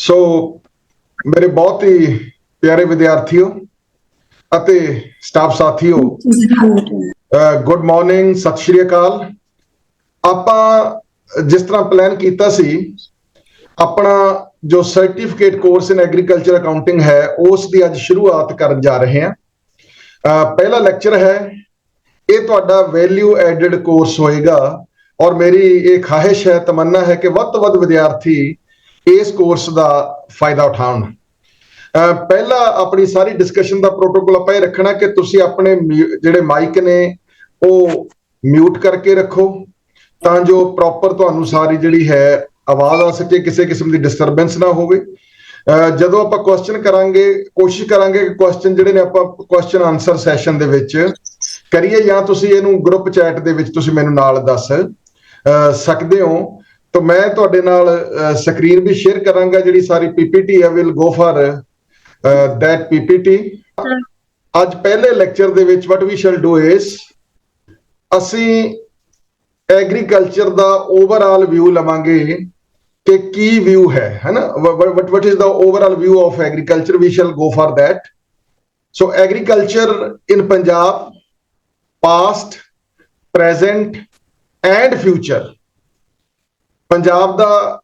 ਸੋ ਮੇਰੇ ਬਹੁਤ ਹੀ ਪਿਆਰੇ ਵਿਦਿਆਰਥੀਓ ਅਤੇ ਸਟਾਫ ਸਾਥੀਓ, ਗੁੱਡ ਮਾਰਨਿੰਗ, ਸਤਿ ਸ਼੍ਰੀ ਅਕਾਲ। ਆਪਾਂ ਜਿਸ ਤਰ੍ਹਾਂ ਪਲਾਨ ਕੀਤਾ ਸੀ, ਆਪਣਾ ਜੋ ਸਰਟੀਫਿਕੇਟ ਕੋਰਸ ਇਨ ਐਗਰੀਕਲਚਰ ਅਕਾਊਂਟਿੰਗ ਹੈ ਉਸ ਦੀ ਅੱਜ ਸ਼ੁਰੂਆਤ ਕਰਨ ਜਾ ਰਹੇ ਹਾਂ। ਪਹਿਲਾ ਲੈਕਚਰ ਹੈ, ਇਹ ਤੁਹਾਡਾ ਵੈਲਿਊ ਐਡਿਡ ਕੋਰਸ ਹੋਏਗਾ ਔਰ ਮੇਰੀ ਇਹ ਖਾਹਿਸ਼ ਹੈ, ਤਮੰਨਾ ਹੈ ਕਿ ਵੱਧ ਤੋਂ ਵੱਧ ਵਿਦਿਆਰਥੀ ਇਸ ਕੋਰਸ ਦਾ ਫਾਇਦਾ ਉਠਾਉਣ। ਪਹਿਲਾ ਆਪਣੀ ਸਾਰੀ ਡਿਸਕਸ਼ਨ ਦਾ ਪ੍ਰੋਟੋਕੋਲ ਆਪਾਂ ਇਹ ਰੱਖਣਾ ਕਿ ਤੁਸੀਂ ਆਪਣੇ ਜਿਹੜੇ ਮਾਈਕ ਨੇ ਉਹ ਮਿਊਟ ਕਰਕੇ ਰੱਖੋ ਤਾਂ ਜੋ ਪ੍ਰੋਪਰ ਤੁਹਾਨੂੰ ਸਾਰੀ ਜਿਹੜੀ ਹੈ ਆਵਾਜ਼ ਆ ਸਕੇ, ਕਿਸੇ ਕਿਸਮ ਦੀ ਡਿਸਟਰਬੈਂਸ ਨਾ ਹੋਵੇ। ਜਦੋਂ ਆਪਾਂ ਕੁਐਸਚਨ ਕਰਾਂਗੇ, ਕੋਸ਼ਿਸ਼ ਕਰਾਂਗੇ ਕਿ ਕੁਐਸਚਨ ਜਿਹੜੇ ਨੇ ਆਪਾਂ ਕੁਐਸਚਨ ਆਨਸਰ ਸੈਸ਼ਨ ਦੇ ਵਿੱਚ ਕਰੀਏ, ਜਾਂ ਤੁਸੀਂ ਇਹਨੂੰ ਗਰੁੱਪ ਚੈਟ ਦੇ ਵਿੱਚ ਤੁਸੀਂ ਮੈਨੂੰ ਨਾਲ ਦੱਸ ਸਕਦੇ ਹੋ। ਤਾਂ ਮੈਂ ਤੁਹਾਡੇ ਨਾਲ ਸਕਰੀਨ ਵੀ ਸ਼ੇਅਰ ਕਰਾਂਗਾ, ਜਿਹੜੀ ਸਾਰੀ ਪੀਪੀਟੀ ਆ, will go for that PPT। ਅੱਜ ਪਹਿਲੇ ਲੈਕਚਰ ਦੇ ਵਿੱਚ what we shall do is ਅਸੀਂ ਐਗਰੀਕਲਚਰ ਦਾ ਓਵਰਆਲ ਵਿਊ ਲਵਾਂਗੇ ਕਿ ਕੀ ਵਿਊ ਹੈ ਨਾ, what is the overall view of agriculture, we shall go for that। So agriculture in Punjab, past, present and future। Punjab the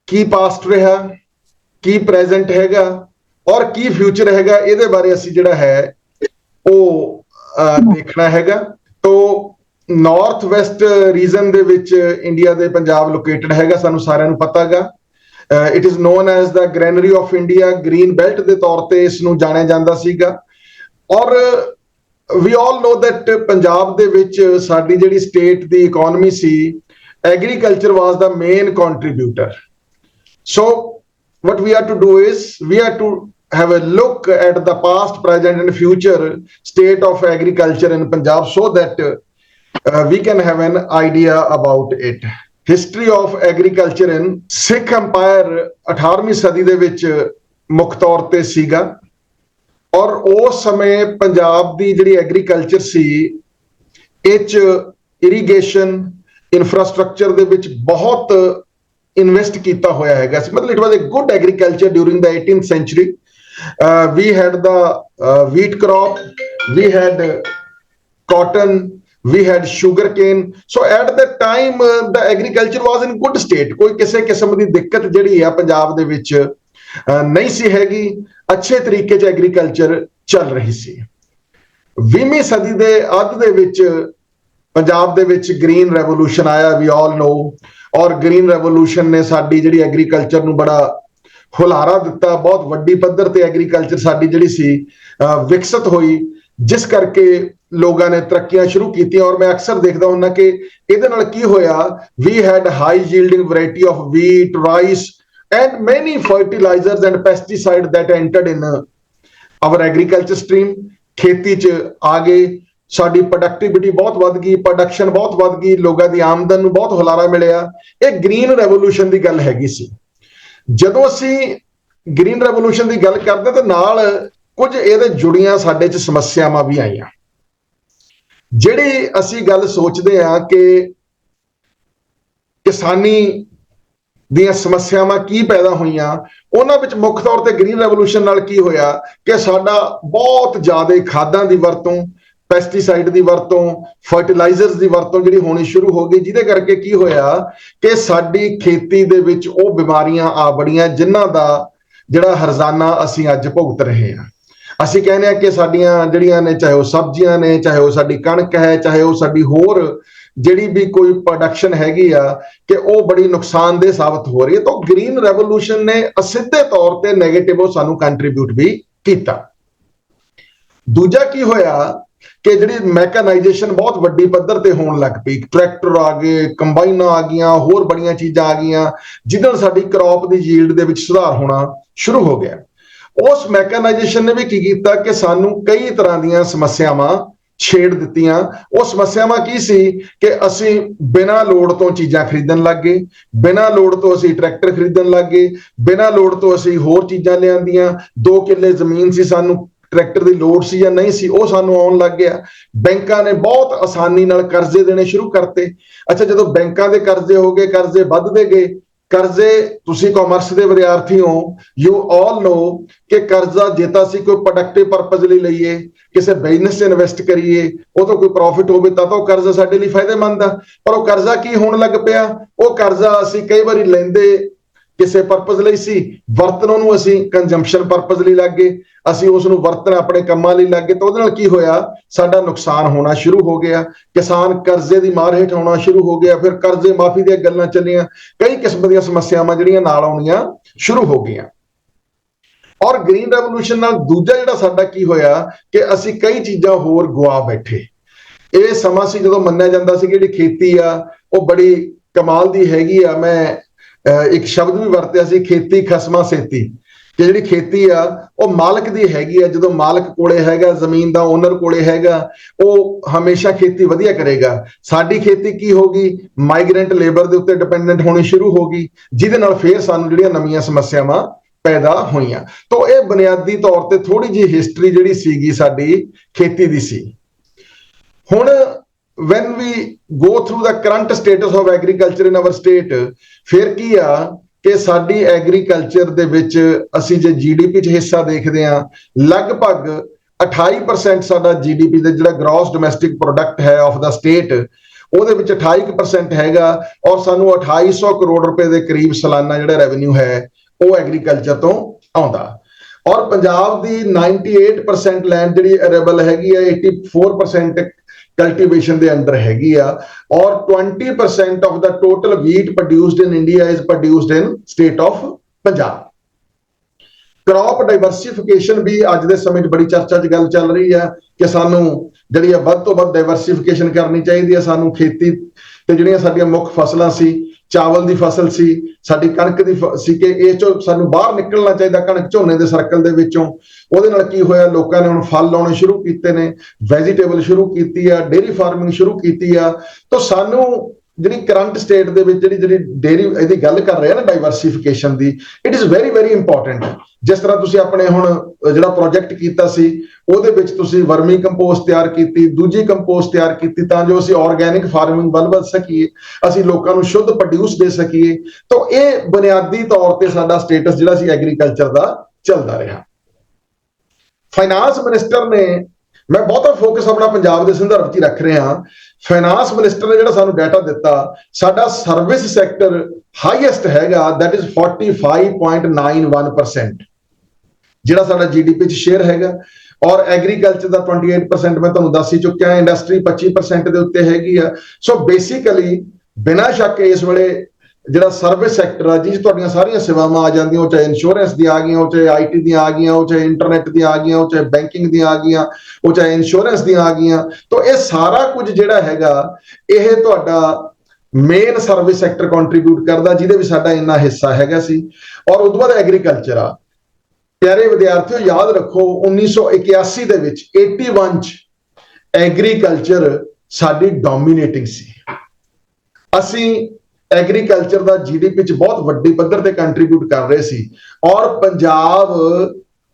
Ki past ਰਿਹਾ, ਕੀ present ਹੈਗਾ ਔਰ ਕੀ future ਹੈਗਾ, ਇਹਦੇ ਬਾਰੇ ਅਸੀਂ ਜਿਹੜਾ ਹੈ ਉਹ ਦੇਖਣਾ ਹੈਗਾ। ਤੋ ਨਾਰਥ ਵੈਸਟ ਰੀਜਨ ਦੇ ਵਿੱਚ ਇੰਡੀਆ ਦੇ ਪੰਜਾਬ ਲੋਕੇਟਡ ਹੈਗਾ, ਸਾਨੂੰ ਸਾਰਿਆਂ ਨੂੰ ਪਤਾ ਹੈਗਾ। It is known as the granary of India, green belt ਦੇ ਤੌਰ ਤੇ ਇਸ ਨੂੰ ਜਾਣਿਆ ਜਾਂਦਾ ਸੀਗਾ। ਔਰ ਵੀ ਆਲ ਨੋ ਦੈਟ ਪੰਜਾਬ ਦੇ ਵਿੱਚ ਸਾਡੀ ਜਿਹੜੀ state the economy C, agriculture was the main contributor। So what we have to do is we have to have a look at the past, present and future state of agriculture in Punjab so that we can have an idea about it। History of agriculture in Sikh Empire 18ਵੀਂ ਸਦੀ ਦੇ ਵਿੱਚ ਮੁੱਖ ਤੌਰ ਤੇ ਸੀਗਾ ਔਰ ਉਸ ਸਮੇਂ ਪੰਜਾਬ ਦੀ ਜਿਹੜੀ ਐਗਰੀਕਲਚਰ ਸੀ ਇਹ 'ਚ ਇਰੀਗੇਸ਼ਨ ਇਨਫਰਾਸਟ੍ਰਕਚਰ ਦੇ ਵਿੱਚ ਬਹੁਤ ਇਨਵੈਸਟ ਕੀਤਾ ਹੋਇਆ ਹੈਗਾ ਸੀ। ਮਤਲਬ it was a good agriculture during the 18th century। We had the wheat crop, we had cotton, we had sugarcane। so at that time the agriculture was in good state। ਕੋਈ ਕਿਸੇ ਕਿਸਮ ਦੀ ਦਿੱਕਤ ਜਿਹੜੀ ਆ ਪੰਜਾਬ ਦੇ ਵਿੱਚ ਨਹੀਂ ਸੀ ਹੈਗੀ, ਅੱਛੇ ਤਰੀਕੇ 'ਚ ਐਗਰੀਕਲਚਰ ਚੱਲ ਰਹੀ ਸੀ। 20ਵੀਂ ਸਦੀ ਦੇ ਅੱਧ ਦੇ ਵਿੱਚ ਪੰਜਾਬ ਦੇ ਵਿੱਚ ਗ੍ਰੀਨ ਰੈਵੋਲੂਸ਼ਨ ਆਇਆ, ਵੀ ਆਲ ਨੋ। ਔਰ ਗ੍ਰੀਨ ਰੈਵੋਲੂਸ਼ਨ ਨੇ ਸਾਡੀ ਜਿਹੜੀ ਐਗਰੀਕਲਚਰ ਨੂੰ ਬੜਾ ਹੁਲਾਰਾ ਦਿੱਤਾ, ਬਹੁਤ ਵੱਡੀ ਪੱਧਰ ਤੇ ਐਗਰੀਕਲਚਰ ਸਾਡੀ ਜਿਹੜੀ ਸੀ ਵਿਕਸਿਤ ਹੋਈ, ਜਿਸ ਕਰਕੇ ਲੋਕਾਂ ਨੇ ਤਰੱਕੀਆਂ ਸ਼ੁਰੂ ਕੀਤੀਆਂ। ਔਰ ਮੈਂ ਅਕਸਰ ਦੇਖਦਾ ਹੁੰਦਾ ਕਿ ਇਹਦੇ ਨਾਲ ਕੀ ਹੋਇਆ, we had high yielding variety of wheat, rice and many fertilisers and pesticide that entered in our agriculture stream. ਖੇਤੀ 'ਚ ਆ ਗਏ, ਸਾਡੀ ਪ੍ਰੋਡਕਟਿਵਿਟੀ ਬਹੁਤ ਵੱਧ ਗਈ, ਪ੍ਰੋਡਕਸ਼ਨ ਬਹੁਤ ਵੱਧ ਗਈ, ਲੋਕਾਂ ਦੀ ਆਮਦਨ ਨੂੰ ਬਹੁਤ ਹੁਲਾਰਾ ਮਿਲਿਆ। ਇਹ ਗ੍ਰੀਨ ਰੈਵੋਲੂਸ਼ਨ ਦੀ ਗੱਲ ਹੈਗੀ ਸੀ। ਜਦੋਂ ਅਸੀਂ ਗ੍ਰੀਨ ਰੈਵੋਲੂਸ਼ਨ ਦੀ ਗੱਲ ਕਰਦੇ ਤਾਂ ਨਾਲ ਕੁਝ ਇਹਦੇ ਜੁੜੀਆਂ ਸਾਡੇ 'ਚ ਸਮੱਸਿਆਵਾਂ ਵੀ ਆਈਆਂ। ਜਿਹੜੀ ਅਸੀਂ ਗੱਲ ਸੋਚਦੇ ਹਾਂ ਕਿ ਕਿਸਾਨੀ ਦੀਆਂ ਸਮੱਸਿਆਵਾਂ ਕੀ ਪੈਦਾ ਹੋਈਆਂ, ਉਹਨਾਂ ਵਿੱਚ ਮੁੱਖ ਤੌਰ ਤੇ ਗ੍ਰੀਨ ਰੈਵੋਲੂਸ਼ਨ ਨਾਲ ਕੀ ਹੋਇਆ ਕਿ ਸਾਡਾ ਬਹੁਤ ਜ਼ਿਆਦਾ ਖਾਦਾਂ ਦੀ ਵਰਤੋਂ, ਪੈਸਟੀਸਾਈਡ ਦੀ ਵਰਤੋਂ, ਫਰਟੀਲਾਈਜ਼ਰਸ ਦੀ ਵਰਤੋਂ ਜਿਹੜੀ ਹੋਣੀ ਸ਼ੁਰੂ ਹੋ ਗਈ, ਜਿਹਦੇ ਕਰਕੇ ਕੀ ਹੋਇਆ ਕਿ ਸਾਡੀ ਖੇਤੀ ਦੇ ਵਿੱਚ ਉਹ ਬਿਮਾਰੀਆਂ ਆ ਬੜੀਆਂ ਜਿਨ੍ਹਾਂ ਦਾ ਜਿਹੜਾ ਹਰਜ਼ਾਨਾ ਅਸੀਂ ਅੱਜ ਭੁਗਤ ਰਹੇ ਹਾਂ। ਅਸੀਂ ਕਹਿੰਦੇ ਹਾਂ ਕਿ ਸਾਡੀਆਂ ਜਿਹੜੀਆਂ ਨੇ, ਚਾਹੇ ਉਹ ਸਬਜ਼ੀਆਂ ਨੇ, ਚਾਹੇ ਉਹ ਸਾਡੀ ਕਣਕ ਹੈ, ਚਾਹੇ ਉਹ ਸਾਡੀ ਹੋਰ ਜਿਹੜੀ ਵੀ ਕੋਈ ਪ੍ਰੋਡਕਸ਼ਨ ਹੈਗੀ ਆ, ਕਿ ਉਹ ਬੜੀ ਨੁਕਸਾਨਦੇਹ ਸਾਬਤ ਹੋ ਰਹੀ ਹੈ। ਤਾਂ ਗ੍ਰੀਨ ਰੈਵੋਲੂਸ਼ਨ ਨੇ ਅਸਿੱਧੇ ਤੌਰ ਤੇ ਨੈਗੇਟਿਵ ਉਹ ਸਾਨੂੰ ਕੰਟਰੀਬਿਊਟ ਵੀ ਕੀਤਾ। ਦੂਜਾ ਕੀ ਹੋਇਆ ਕਿ ਜਿਹੜੀ ਮੈਕਨਾਈਜੇਸ਼ਨ ਬਹੁਤ ਵੱਡੀ ਪੱਧਰ ਤੇ ਹੋਣ ਲੱਗ ਪਈ, ਟਰੈਕਟਰ ਆ ਗਏ, ਕੰਬਾਈਨਾਂ ਆ ਗਈਆਂ, ਹੋਰ ਬੜੀਆਂ ਚੀਜ਼ਾਂ ਆ ਗਈਆਂ, ਜਿਹਦੇ ਨਾਲ ਸਾਡੀ ਕ੍ਰੌਪ ਦੀ ਯੀਲਡ ਦੇ ਵਿੱਚ ਸੁਧਾਰ ਹੋਣਾ ਸ਼ੁਰੂ ਹੋ ਗਿਆ। ਉਸ ਮੈਕਨਾਈਜੇਸ਼ਨ ਨੇ ਵੀ ਕੀ ਕੀਤਾ ਕਿ ਸਾਨੂੰ ਕਈ ਤਰ੍ਹਾਂ ਦੀਆਂ ਸਮੱਸਿਆਵਾਂ ਛੇੜ ਦਿੱਤੀਆਂ। ਉਹ ਸਮੱਸਿਆਵਾਂ ਕੀ ਸੀ ਕਿ ਅਸੀਂ ਬਿਨਾਂ ਲੋੜ ਤੋਂ ਚੀਜ਼ਾਂ ਖਰੀਦਣ ਲੱਗ ਗਏ, ਬਿਨਾਂ ਲੋੜ ਤੋਂ ਅਸੀਂ ਟਰੈਕਟਰ ਖਰੀਦਣ ਲੱਗ ਗਏ, ਬਿਨਾਂ ਲੋੜ ਤੋਂ ਅਸੀਂ ਹੋਰ ਚੀਜ਼ਾਂ ਲਿਆਂਦੀਆਂ। 2 ਕਿੱਲੇ ਜ਼ਮੀਨ ਸੀ, ਸਾਨੂੰ ਟਰੈਕਟਰ ਦੀ ਲੋੜ ਸੀ ਜਾਂ ਨਹੀਂ ਸੀ, ਉਹ ਸਾਨੂੰ ਆਉਣ ਲੱਗ ਗਿਆ। ਬੈਂਕਾਂ ਨੇ ਬਹੁਤ ਆਸਾਨੀ ਨਾਲ ਕਰਜ਼ੇ ਦੇਣੇ ਸ਼ੁਰੂ ਕਰਤੇ। ਅੱਛਾ, ਜਦੋਂ ਬੈਂਕਾਂ ਦੇ ਕਰਜ਼ੇ ਹੋ ਗਏ, ਕਰਜ਼ੇ ਵੱਧਦੇ ਗਏ, ਕਰਜ਼ੇ, ਤੁਸੀਂ ਕਾਮਰਸ ਦੇ ਵਿਦਿਆਰਥੀ ਹੋ, ਯੂ ਆਲ ਨੋ ਕਿ ਕਰਜ਼ਾ ਜੇ ਤਾਂ ਅਸੀਂ ਕੋਈ ਪ੍ਰੋਡਕਟਿਵ ਪਰਪਸ ਲਈ ਲਈਏ, ਕਿਸੇ ਬਿਜ਼ਨਸ 'ਚ ਇਨਵੈਸਟ ਕਰੀਏ, ਉਹ ਤੋਂ ਕੋਈ ਪ੍ਰੋਫਿਟ ਹੋਵੇ ਤਾਂ ਉਹ ਕਰਜ਼ਾ ਸਾਡੇ ਲਈ ਫਾਇਦੇਮੰਦ ਆ। ਪਰ ਉਹ ਕਰਜ਼ਾ ਕੀ ਹੋਣ ਲੱਗ ਪਿਆ, ਉਹ ਕਰਜ਼ਾ ਅਸੀਂ ਕਈ ਵਾਰੀ ਲੈਂਦੇ ਕਿਸੇ ਪਰਪਸ ਲਈ ਸੀ, ਵਰਤਨ ਉਹਨੂੰ ਅਸੀਂ ਕੰਜ਼ੰਪਸ਼ਨ ਪਰਪਸ ਲਈ ਲੱਗ ਗਏ, ਅਸੀਂ ਉਸ ਨੂੰ ਵਰਤਣ ਆਪਣੇ ਕੰਮਾਂ ਲਈ ਲੱਗ ਗਏ, ਤਾਂ ਉਹਦੇ ਨਾਲ ਕੀ ਹੋਇਆ, ਸਾਡਾ ਨੁਕਸਾਨ ਹੋਣਾ ਸ਼ੁਰੂ ਹੋ ਗਿਆ। ਕਿਸਾਨ ਕਰਜ਼ੇ ਦੀ ਮਾਰ ਹੇਠ ਆਉਣਾ ਸ਼ੁਰੂ ਹੋ ਗਿਆ, ਫਿਰ ਕਰਜ਼ੇ ਮਾਫੀ ਦੀਆਂ ਗੱਲਾਂ ਚੱਲੀਆਂ, ਕਈ ਕਿਸਮ ਦੀਆਂ ਸਮੱਸਿਆਵਾਂ ਜਿਹੜੀਆਂ ਨਾਲ ਆਉਣੀਆਂ ਸ਼ੁਰੂ ਹੋ ਗਈਆਂ। ਔਰ ਗ੍ਰੀਨ ਰੈਵੋਲੂਸ਼ਨ ਨਾਲ ਦੂਜਾ ਜਿਹੜਾ ਸਾਡਾ ਕੀ ਹੋਇਆ ਕਿ ਅਸੀਂ ਕਈ ਚੀਜ਼ਾਂ ਹੋਰ ਗੁਆ ਬੈਠੇ। ਇਹ ਸਮਾਂ ਸੀ ਜਦੋਂ ਮੰਨਿਆ ਜਾਂਦਾ ਸੀ ਕਿ ਜਿਹੜੀ ਖੇਤੀ ਆ ਉਹ ਬੜੀ ਕਮਾਲ ਦੀ ਹੈਗੀ ਆ। ਮੈਂ ਇੱਕ ਸ਼ਬਦ ਵੀ ਵਰਤਿਆ ਸੀ, ਖੇਤੀ ਖਸਮਾਂ ਸੇਤੀ, ਕਿ ਜਿਹੜੀ ਖੇਤੀ ਆ ਉਹ ਮਾਲਕ ਦੀ ਹੈਗੀ ਆ। ਜਦੋਂ ਮਾਲਕ ਕੋਲੇ ਹੈਗਾ, ਜ਼ਮੀਨ ਦਾ ਓਨਰ ਕੋਲੇ ਹੈਗਾ, ਉਹ ਹਮੇਸ਼ਾ ਖੇਤੀ ਵਧੀਆ ਕਰੇਗਾ। ਸਾਡੀ ਖੇਤੀ ਕੀ ਹੋ ਗਈ, ਮਾਈਗ੍ਰੈਂਟ ਲੇਬਰ ਦੇ ਉੱਤੇ ਡਿਪੈਂਡੈਂਟ ਹੋਣੀ ਸ਼ੁਰੂ ਹੋ ਗਈ, ਜਿਹਦੇ ਨਾਲ ਫੇਰ ਸਾਨੂੰ ਜਿਹੜੀਆਂ ਨਵੀਆਂ ਸਮੱਸਿਆਵਾਂ ਪੈਦਾ ਹੋਈਆਂ। ਤਾਂ ਇਹ ਬੁਨਿਆਦੀ ਤੌਰ ਤੇ ਥੋੜੀ ਜਿਹੀ ਹਿਸਟਰੀ ਜਿਹੜੀ ਸੀਗੀ ਸਾਡੀ ਖੇਤੀ ਦੀ ਸੀ। ਹੁਣ when we go through the current status of agriculture in our state, ਫਿਰ ਕੀ ਆ ਕਿ ਸਾਡੀ ਐਗਰੀਕਲਚਰ ਦੇ ਵਿੱਚ ਅਸੀਂ ਜੇ ਜੀਡੀਪੀ 'ਚ ਹਿੱਸਾ ਦੇਖਦੇ ਹਾਂ, ਲਗਭਗ 28% ਸਾਡਾ ਜੀਡੀਪੀ ਦਾ ਜਿਹੜਾ ਗ੍ਰੋਸ ਡੋਮੈਸਟਿਕ ਪ੍ਰੋਡਕਟ ਹੈ ਆਫ ਦਾ ਸਟੇਟ, ਉਹਦੇ ਵਿੱਚ 28% ਹੈਗਾ। ਔਰ ਸਾਨੂੰ 2800 ਕਰੋੜ ਰੁਪਏ ਦੇ ਕਰੀਬ ਸਾਲਾਨਾ ਜਿਹੜਾ ਰੈਵਨਿਊ ਹੈ ਉਹ ਐਗਰੀਕਲਚਰ ਤੋਂ ਆਉਂਦਾ। ਔਰ ਪੰਜਾਬ ਦੀ 98% ਲੈਂਡ ਜਿਹੜੀ ਅਰੇਬਲ ਹੈਗੀ ਹੈ, 84% ਕਲਟੀਵੇਸ਼ਨ ਦੇ ਅੰਡਰ ਹੈਗੀ ਆ। ਔਰ 20% of the total wheat produced in India is produced in state of Punjab. Crop diversification ਵੀ ਅੱਜ ਦੇ ਸਮੇਂ 'ਚ ਬੜੀ ਚਰਚਾ 'ਚ ਗੱਲ ਚੱਲ ਰਹੀ ਹੈ ਕਿ ਸਾਨੂੰ ਜਿਹੜੀ ਆ ਵੱਧ ਤੋਂ ਵੱਧ ਡਾਈਵਰਸਿਫਿਕੇਸ਼ਨ ਕਰਨੀ ਚਾਹੀਦੀ ਹੈ। ਸਾਨੂੰ ਖੇਤੀ ਤੇ ਜਿਹੜੀਆਂ ਸਾਡੀਆਂ ਮੁੱਖ ਫਸਲਾਂ ਸੀ, ਚਾਵਲ ਦੀ ਫਸਲ ਸੀ, ਸਾਡੀ ਕਣਕ ਦੀ ਸੀ, ਕਿ ਇਹ ਚੋਂ ਸਾਨੂੰ ਬਾਹਰ ਨਿਕਲਣਾ ਚਾਹੀਦਾ, ਕਣਕ ਝੋਨੇ ਦੇ ਸਰਕਲ ਦੇ ਵਿੱਚੋਂ। ਉਹਦੇ ਨਾਲ ਕੀ ਹੋਇਆ, ਲੋਕਾਂ ਨੇ ਹੁਣ ਫਲ ਲਾਉਣੇ ਸ਼ੁਰੂ ਕੀਤੇ ਨੇ, ਵੈਜੀਟੇਬਲ ਸ਼ੁਰੂ ਕੀਤੀ ਆ, ਡੇਅਰੀ ਫਾਰਮਿੰਗ ਸ਼ੁਰੂ ਕੀਤੀ ਆ। ਤਾਂ ਸਾਨੂੰ ਜਿਹੜੀ ਕਰੰਟ ਸਟੇਟ ਦੇ ਵਿੱਚ ਜਿਹੜੀ ਡੇਅਰੀ ਇਹਦੀ ਗੱਲ ਕਰ ਰਹੇ ਆ ਨਾ, diversification the, it is very very important. ਜਿਸ ਤਰ੍ਹਾਂ ਤੁਸੀਂ ਆਪਣੇ ਹੁਣ ਜਿਹੜਾ ਪ੍ਰੋਜੈਕਟ ਕੀਤਾ ਸੀ, ਉਹਦੇ ਵਿੱਚ ਤੁਸੀਂ ਵਰਮੀ ਕੰਪੋਸਟ ਤਿਆਰ ਕੀਤੀ, ਦੂਜੀ ਕੰਪੋਸਟ ਤਿਆਰ ਕੀਤੀ, ਤਾਂ ਜੋ ਅਸੀਂ ਆਰਗੈਨਿਕ ਫਾਰਮਿੰਗ ਵੱਲ ਵਧ ਸਕੀਏ, ਅਸੀਂ ਲੋਕਾਂ ਨੂੰ ਸ਼ੁੱਧ ਪ੍ਰੋਡਿਊਸ ਦੇ ਸਕੀਏ। ਤਾਂ ਇਹ ਬੁਨਿਆਦੀ ਤੌਰ ਤੇ ਸਾਡਾ ਸਟੇਟਸ ਜਿਹੜਾ ਸੀ ਐਗਰੀਕਲਚਰ ਦਾ ਚੱਲਦਾ ਰਿਹਾ। ਫਾਈਨਾਂਸ ਮਿਨਿਸਟਰ ਨੇ, ਮੈਂ ਬਹੁਤਾ ਫੋਕਸ ਆਪਣਾ ਪੰਜਾਬ ਦੇ ਸੰਦਰਭ 'ਚ ਹੀ ਰੱਖ ਰਿਹਾ, ਫਾਈਨਾਂਸ ਮਿਨਿਸਟਰ ਨੇ ਜਿਹੜਾ ਸਾਨੂੰ ਡਾਟਾ ਦਿੱਤਾ, ਸਾਡਾ ਸਰਵਿਸ ਸੈਕਟਰ ਹਾਈਐਸਟ ਹੈਗਾ, ਦੈਟ ਇਜ਼ 45.91% ਜਿਹੜਾ ਸਾਡਾ ਜੀਡੀਪੀ 'ਚ ਸ਼ੇਅਰ ਹੈਗਾ। ਔਰ ਐਗਰੀਕਲਚਰ ਦਾ 28% ਮੈਂ ਤੁਹਾਨੂੰ ਦੱਸ ਹੀ ਚੁੱਕਿਆ, ਇੰਡਸਟਰੀ 25% ਦੇ ਉੱਤੇ ਹੈਗੀ ਆ। ਸੋ ਬੇਸਿਕਲੀ ਬਿਨਾਂ ਸ਼ੱਕ ਇਸ ਵੇਲੇ ਜਿਹੜਾ ਸਰਵਿਸ ਸੈਕਟਰ ਆ, ਜਿਸ ਤੁਹਾਡੀਆਂ ਸਾਰੀਆਂ ਸੇਵਾਵਾਂ ਆ ਜਾਂਦੀਆਂ, ਉਹ ਚਾਹੇ ਇੰਸ਼ੋਰੈਂਸ ਦੀਆਂ ਆ ਗਈਆਂ, ਉਹ ਚਾਹੇ ਆਈਟੀ ਦੀਆਂ ਆ ਗਈਆਂ, ਉਹ ਚਾਹੇ ਇੰਟਰਨੈਟ ਦੀਆਂ ਆ ਗਈਆਂ, ਉਹ ਚਾਹੇ ਬੈਂਕਿੰਗ ਦੀਆਂ ਆ ਗਈਆਂ, ਉਹ ਚਾਹੇ ਇੰਸ਼ੋਰੈਂਸ ਦੀਆਂ ਆ ਗਈਆਂ। ਤਾਂ ਇਹ ਸਾਰਾ ਕੁਝ ਜਿਹੜਾ ਹੈਗਾ, ਇਹ ਤੁਹਾਡਾ ਮੇਨ ਸਰਵਿਸ ਸੈਕਟਰ ਕੰਟਰੀਬਿਊਟ ਕਰਦਾ, ਜਿਹਦੇ ਵਿੱਚ ਸਾਡਾ ਇੰਨਾ ਹਿੱਸਾ ਹੈਗਾ ਸੀ। ਔਰ ਉਦੋਂ ਬਾਅਦ ਐਗਰੀਕਲਚਰ ਆ। ਪਿਆਰੇ ਵਿਦਿਆਰਥੀਓ, ਯਾਦ ਰੱਖੋ 1981 ਦੇ ਵਿੱਚ 81 'ਚ ਐਗਰੀਕਲਚਰ ਸਾਡੀ ਡੋਮੀਨੇਟਿੰਗ ਸੀ। ਅਸੀਂ ਐਗਰੀਕਲਚਰ ਦਾ ਜੀਡੀਪੀ 'ਚ ਬਹੁਤ ਵੱਡੀ ਪੱਧਰ ਤੇ ਕੰਟਰੀਬਿਊਟ ਕਰ ਰਹੇ ਸੀ। ਔਰ ਪੰਜਾਬ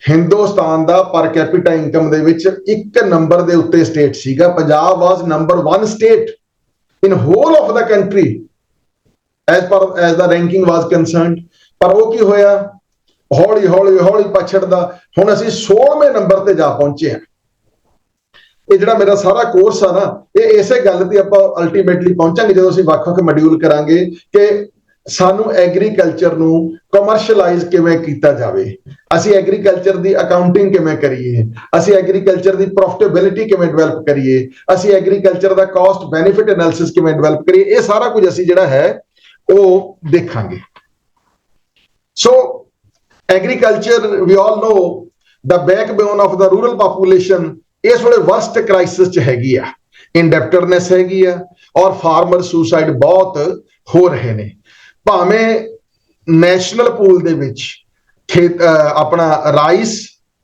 ਹਿੰਦੁਸਤਾਨ ਦਾ ਪਰ ਕੈਪੀਟਾ ਇਨਕਮ ਦੇ ਵਿੱਚ 1 ਨੰਬਰ ਦੇ ਉੱਤੇ ਸਟੇਟ ਸੀਗਾ। Punjab was number 1 state in whole of the country as the ranking was concerned. ਪਰ ਉਹ ਕੀ ਹੋਇਆ, ਹੌਲੀ ਹੌਲੀ ਹੌਲੀ ਪਛੜਦਾ, ਹੁਣ ਅਸੀਂ 16ਵੇਂ ਨੰਬਰ ਤੇ ਜਾ ਪਹੁੰਚੇ ਹਾਂ। ਇਹ ਜਿਹੜਾ ਮੇਰਾ ਸਾਰਾ ਕੋਰਸ ਆ ਨਾ, ਇਹ ਇਸੇ ਗੱਲ ਤੇ ਆਪਾਂ ਅਲਟੀਮੇਟਲੀ ਪਹੁੰਚਾਂਗੇ ਜਦੋਂ ਅਸੀਂ ਵੱਖ-ਵੱਖ ਮੋਡਿਊਲ ਕਰਾਂਗੇ ਕਿ ਸਾਨੂੰ ਐਗਰੀਕਲਚਰ ਨੂੰ ਕਮਰਸ਼ੀਅਲਾਈਜ਼ ਕਿਵੇਂ ਕੀਤਾ ਜਾਵੇ, ਅਸੀਂ ਐਗਰੀਕਲਚਰ ਦੀ ਅਕਾਊਂਟਿੰਗ ਕਿਵੇਂ ਕਰੀਏ, ਅਸੀਂ ਐਗਰੀਕਲਚਰ ਦੀ ਪ੍ਰੋਫਿਟੇਬਿਲਿਟੀ ਕਿਵੇਂ ਡਿਵੈਲਪ ਕਰੀਏ, ਅਸੀਂ ਐਗਰੀਕਲਚਰ ਦਾ ਕਾਸਟ ਬੈਨੀਫਿਟ ਐਨਾਲਿਸਿਸ ਕਿਵੇਂ ਡਿਵੈਲਪ ਕਰੀਏ। ਇਹ ਸਾਰਾ ਕੁਝ ਅਸੀਂ ਜਿਹੜਾ ਹੈ ਉਹ ਦੇਖਾਂਗੇ। So agriculture, we all know, the backbone of the rural population ਇਸ ਵੇਲੇ ਵਰਸਟ ਕ੍ਰਾਈਸਿਸ 'ਚ ਹੈਗੀ ਆ, ਇੰਡੈਪਟਰਨੈਸ ਹੈਗੀ ਆ, ਔਰ ਫਾਰਮਰ ਸੁਸਾਈਡ ਬਹੁਤ ਹੋ ਰਹੇ ਨੇ। ਭਾਵੇਂ ਨੈਸ਼ਨਲ ਪੂਲ ਦੇ ਵਿੱਚ ਆਪਣਾ ਰਾਈਸ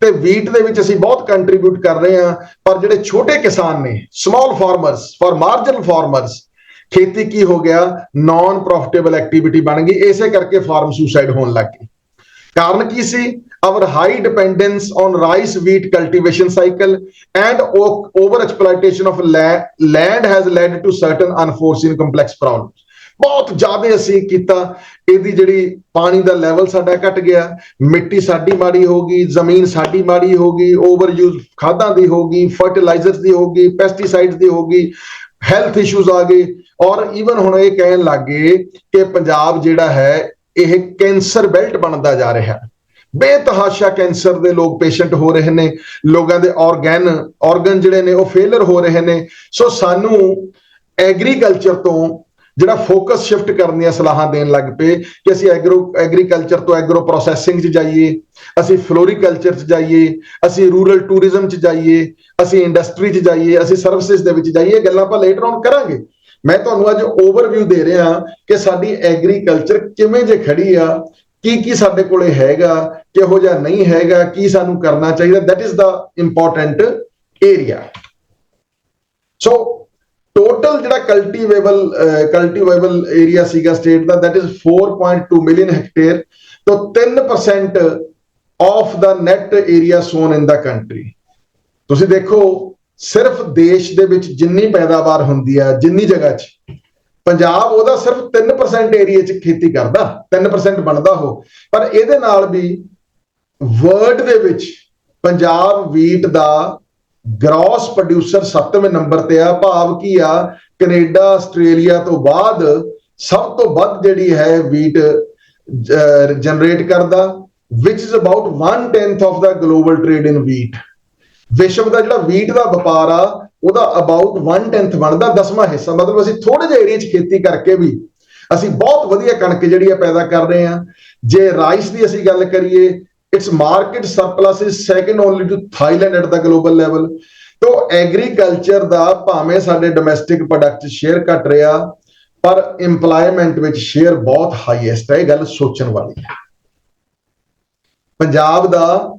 ਤੇ ਵੀਟ ਦੇ ਵਿੱਚ ਅਸੀਂ ਬਹੁਤ ਕੰਟਰੀਬਿਊਟ ਕਰ ਰਹੇ ਹਾਂ, ਪਰ ਜਿਹੜੇ ਛੋਟੇ ਕਿਸਾਨ ਨੇ, small farmers, for marginal farmers, ਖੇਤੀ ਕੀ ਹੋ ਗਿਆ, ਨਾਨ ਪ੍ਰੋਫਿਟੇਬਲ ਐਕਟੀਵਿਟੀ ਬਣ ਗਈ। ਇਸੇ ਕਰਕੇ ਫਾਰਮ ਸੁਸਾਈਡ ਹੋਣ ਲੱਗ ਗਈ। ਕਾਰਨ ਕੀ ਸੀ? Our high dependence on rice wheat cultivation cycle and over exploitation of land has led to certain unforeseen complex problems. बहुत ज्यादा ਅਸੀਂ ਕੀਤਾ। ਇਹਦੀ ਜਿਹੜੀ ਪਾਣੀ ਦਾ ਲੈਵਲ ਸਾਡਾ ਘਟ ਗਿਆ, ਮਿੱਟੀ ਸਾਡੀ ਮਾੜੀ ਹੋ ਗਈ, ਜ਼ਮੀਨ ਸਾਡੀ ਮਾੜੀ ਹੋ ਗਈ, ਓਵਰ ਯੂਜ਼ ਖਾਦਾਂ ਦੀ ਹੋ ਗਈ, ਫਰਟੀਲਾਈਜ਼ਰਸ ਦੀ ਹੋ ਗਈ, ਪੈਸਟੀਸਾਈਡਸ ਦੀ ਹੋ ਗਈ, ਹੈਲਥ ਇਸ਼ੂਜ਼ ਆ ਗਏ। ਔਰ ਈਵਨ ਹੁਣ ਇਹ ਕਹਿਣ ਲੱਗ ਗਏ ਕਿ ਪੰਜਾਬ ਜਿਹੜਾ ਹੈ ਇਹ ਕੈਂਸਰ ਬੈਲਟ ਬਣਦਾ ਜਾ ਰਿਹਾ। ਬੇਤਹਾਸ਼ਾ ਕੈਂਸਰ ਦੇ ਲੋਕ ਪੇਸ਼ੈਂਟ ਹੋ ਰਹੇ ਨੇ, ਲੋਕਾਂ ਦੇ ਆਰਗਨ ਜਿਹੜੇ ਨੇ ਉਹ ਫੇਲਰ ਹੋ ਰਹੇ ਨੇ। ਸੋ ਸਾਨੂੰ ਐਗਰੀਕਲਚਰ ਤੋਂ ਜਿਹੜਾ ਫੋਕਸ ਸ਼ਿਫਟ ਕਰਨ ਦੀਆਂ ਸਲਾਹਾਂ ਦੇਣ ਲੱਗ ਪਏ ਕਿ ਅਸੀਂ ਐਗਰੀਕਲਚਰ ਤੋਂ ਐਗਰੋ ਪ੍ਰੋਸੈਸਿੰਗ 'ਚ ਜਾਈਏ, ਅਸੀਂ ਫਲੋਰੀਕਲਚਰ 'ਚ ਜਾਈਏ, ਅਸੀਂ ਰੂਰਲ ਟੂਰਿਜ਼ਮ 'ਚ ਜਾਈਏ, ਅਸੀਂ ਇੰਡਸਟਰੀ 'ਚ ਜਾਈਏ, ਅਸੀਂ ਸਰਵਿਸਿਜ਼ ਦੇ ਵਿੱਚ ਜਾਈਏ। ਗੱਲਾਂ ਆਪਾਂ ਲੇਟਰ ਔਨ ਕਰਾਂਗੇ। ਮੈਂ ਤੁਹਾਨੂੰ ਅੱਜ ਓਵਰਵਿਊ ਦੇ ਰਿਹਾ ਕਿ ਸਾਡੀ ਐਗਰੀਕਲਚਰ ਕਿਵੇਂ ਜੇ ਖੜੀ ਆ, ਕੀ ਸਾਡੇ ਕੋਲੇ ਹੈਗਾ, ਕਿਹੋ ਜਿਹਾ ਨਹੀਂ ਹੈਗਾ, ਕੀ ਸਾਨੂੰ ਕਰਨਾ ਚਾਹੀਦਾ। That is the important area. So total ਜਿਹੜਾ ਕਲਟੀਵੇਬਲ ਏਰੀਆ ਸੀਗਾ ਸਟੇਟ ਦਾ, ਦੈਟ ਇਜ਼ 4.2 ਮਿਲੀਅਨ ਹੈਕਟੇਅਰ ਤੋਂ 3% of the net area sown in the country. ਤੁਸੀਂ ਦੇਖੋ ਸਿਰਫ ਦੇਸ਼ ਦੇ ਵਿੱਚ ਜਿੰਨੀ ਪੈਦਾਵਾਰ ਹੁੰਦੀ ਹੈ, ਜਿੰਨੀ ਜਗ੍ਹਾ 'ਚ, ਪੰਜਾਬ ਉਹਦਾ ਸਿਰਫ 3% ਏਰੀਆ 'ਚ ਖੇਤੀ ਕਰਦਾ, 3% ਬਣਦਾ ਹੋ। ਪਰ ਇਹਦੇ ਨਾਲ ਵੀ ਵਰਲਡ ਦੇ ਵਿੱਚ ਪੰਜਾਬ ਵੀਟ ਦਾ ਗ੍ਰੋਸ ਪ੍ਰੋਡਿਊਸਰ 7ਵੇਂ ਨੰਬਰ ਤੇ ਆ। ਭਾਵ ਕੀ ਆ, ਕੈਨੇਡਾ ਆਸਟ੍ਰੇਲੀਆ ਤੋਂ ਬਾਅਦ ਸਭ ਤੋਂ ਵੱਧ ਜਿਹੜੀ ਹੈ ਵੀਟ ਜਨਰੇਟ ਕਰਦਾ, which is about 1/10 of the global trade in wheat. ਵਿਸ਼ਵ ਦਾ ਜਿਹੜਾ ਵੀਟ ਦਾ ਵਪਾਰ ਆ ਉਹਦਾ ਅਬਾਊਟ 1/10 ਬਣਦਾ, 10ਵਾਂ ਹਿੱਸਾ। ਮਤਲਬ ਅਸੀਂ ਥੋੜੇ ਜਿਹੇ ਏਰੀਆ 'ਚ ਖੇਤੀ ਕਰਕੇ ਵੀ ਅਸੀਂ ਬਹੁਤ ਵਧੀਆ ਕਣਕ ਜਿਹੜੀ ਆ ਪੈਦਾ ਕਰ ਰਹੇ ਹਾਂ। ਜੇ ਰਾਈਸ ਦੀ ਅਸੀਂ ਗੱਲ ਕਰੀਏ, its market surplus is second only to Thailand at the global level। तो एग्रीकल्चर ਦਾ ਭਾਵੇਂ ਸਾਡੇ ਡੋਮੈਸਟਿਕ ਪ੍ਰੋਡਕਟ ਸ਼ੇਅਰ ਘਟ ਰਿਹਾ, ਪਰ ਇੰਪਲਾਇਮੈਂਟ ਵਿੱਚ ਸ਼ੇਅਰ ਬਹੁਤ ਹਾਈਐਸਟ ਹੈ। ਇਹ ਗੱਲ ਸੋਚਣ ਵਾਲੀ ਹੈ। ਪੰਜਾਬ ਦਾ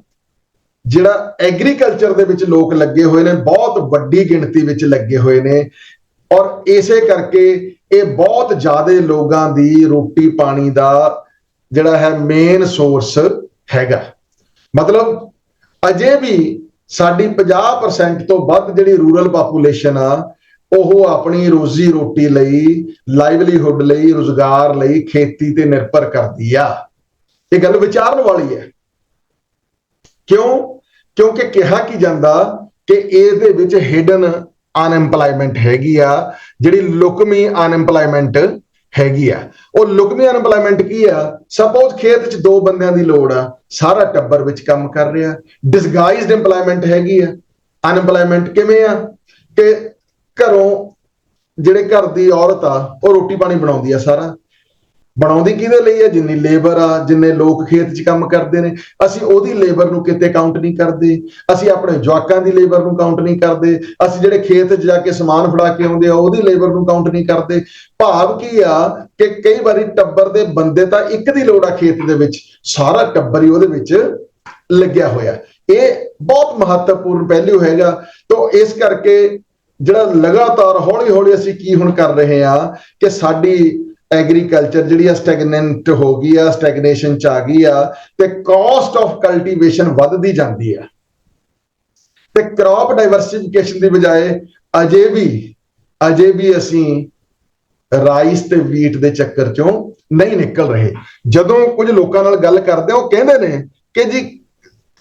ਜਿਹੜਾ ਐਗਰੀਕਲਚਰ ਦੇ ਵਿੱਚ ਲੋਕ ਲੱਗੇ ਹੋਏ ਨੇ, ਬਹੁਤ ਵੱਡੀ ਗਿਣਤੀ ਵਿੱਚ ਲੱਗੇ ਹੋਏ ਨੇ, ਔਰ ਇਸੇ ਕਰਕੇ ਇਹ ਬਹੁਤ ਜ਼ਿਆਦਾ ਲੋਕਾਂ ਦੀ ਰੋਟੀ ਪਾਣੀ ਦਾ ਜਿਹੜਾ ਹੈ ਮੇਨ ਸੋਰਸ ਹੈਗਾ। ਮਤਲਬ ਅਜੇ ਵੀ ਸਾਡੀ 50% ਤੋਂ ਵੱਧ ਜਿਹੜੀ ਰੂਰਲ ਪਾਪੂਲੇਸ਼ਨ ਆ ਉਹ ਆਪਣੀ ਰੋਜ਼ੀ ਰੋਟੀ ਲਈ, ਲਾਈਵਲੀਹੁੱਡ ਲਈ, ਰੁਜ਼ਗਾਰ ਲਈ ਖੇਤੀ ਤੇ ਨਿਰਭਰ ਕਰਦੀ ਆ। ਇਹ ਗੱਲ ਵਿਚਾਰਨ ਵਾਲੀ ਹੈ। ਕਿਉਂਕਿ ਕਿਹਾ ਕੀ ਜਾਂਦਾ ਕਿ ਇਹਦੇ ਵਿੱਚ ਹਿਡਨ ਅਨਐਮਪਲਾਇਮੈਂਟ ਹੈਗੀ ਆ, ਜਿਹੜੀ ਲੁਕਮੀ ਅਨਐਮਪਲਾਇਮੈਂਟ ਹੈਗੀ ਆ। ਉਹ ਲੁਕਮੀ ਅਨਐਮਪਲਾਇਮੈਂਟ ਕੀ ਆ? ਸਪੋਜ਼ ਖੇਤ 'ਚ 2 ਬੰਦਿਆਂ ਦੀ ਲੋੜ ਆ, ਸਾਰਾ ਟੱਬਰ ਵਿੱਚ ਕੰਮ ਕਰ ਰਿਹਾ। ਡਿਸਗਾਈਜ਼ਡ ਇੰਪਲਾਇਮੈਂਟ ਹੈਗੀ ਆ। ਅਨਐਮਪਲਾਇਮੈਂਟ ਕਿਵੇਂ ਆ ਕਿ ਘਰੋਂ ਜਿਹੜੇ ਘਰ ਦੀ ਔਰਤ ਆ ਉਹ ਰੋਟੀ ਪਾਣੀ ਬਣਾਉਂਦੀ ਆ, ਸਾਰਾ ਬਣਾਉਂਦੀ ਕਿਹਦੇ ਲਈ ਹੈ? ਜਿੰਨੀ ਲੇਬਰ ਆ, ਜਿੰਨੇ ਲੋਕ ਖੇਤ 'ਚ ਕੰਮ ਕਰਦੇ ਨੇ, ਅਸੀਂ ਉਹਦੀ ਲੇਬਰ ਨੂੰ ਕਿਤੇ ਕਾਊਂਟ ਨਹੀਂ ਕਰਦੇ। ਅਸੀਂ ਆਪਣੇ ਜਵਾਕਾਂ ਦੀ ਲੇਬਰ ਨੂੰ ਕਾਊਂਟ ਨਹੀਂ ਕਰਦੇ। ਅਸੀਂ ਜਿਹੜੇ ਖੇਤ 'ਚ ਜਾ ਕੇ ਸਮਾਨ ਫੜਾ ਕੇ ਆਉਂਦੇ ਆ ਉਹਦੀ ਲੇਬਰ ਨੂੰ ਕਾਊਂਟ ਨਹੀਂ ਕਰਦੇ। ਭਾਵ ਕੀ ਆ ਕਿ ਕਈ ਵਾਰੀ ਟੱਬਰ ਦੇ ਬੰਦੇ ਤਾਂ ਇੱਕ ਦੀ ਲੋੜ ਆ ਖੇਤ ਦੇ ਵਿੱਚ, ਸਾਰਾ ਟੱਬਰ ਹੀ ਉਹਦੇ ਵਿੱਚ ਲੱਗਿਆ ਹੋਇਆ। ਇਹ ਬਹੁਤ ਮਹੱਤਵਪੂਰਨ ਪਹਿਲੂ ਹੈਗਾ। ਤਾਂ ਇਸ ਕਰਕੇ ਜਿਹੜਾ ਲਗਾਤਾਰ ਹੌਲੀ ਹੌਲੀ ਅਸੀਂ ਕੀ ਹੁਣ ਕਰ ਰਹੇ ਆ ਕਿ ਸਾਡੀ ਐਗਰੀਕਲਚਰ ਜਿਹੜੀ ਆ ਸਟੈਗਨੈਂਟ ਹੋ ਗਈ ਆ, ਸਟੈਗਨੇਸ਼ਨ 'ਚ ਆ ਗਈ ਆ, ਤੇ ਕਾਸਟ ਆਫ ਕਲਟੀਵੇਸ਼ਨ ਵੱਧਦੀ ਜਾਂਦੀ ਆ, ਤੇ ਕ੍ਰੌਪ ਡਾਈਵਰਸਿਫਿਕੇਸ਼ਨ ਦੀ ਬਜਾਏ ਅਜੇ ਵੀ ਅਸੀਂ ਰਾਈਸ ਤੇ ਵੀਟ ਦੇ ਚੱਕਰ 'ਚੋਂ ਨਹੀਂ ਨਿਕਲ ਰਹੇ। ਜਦੋਂ ਕੁਝ ਲੋਕਾਂ ਨਾਲ ਗੱਲ ਕਰਦੇ ਆ ਉਹ ਕਹਿੰਦੇ ਨੇ ਕਿ ਜੀ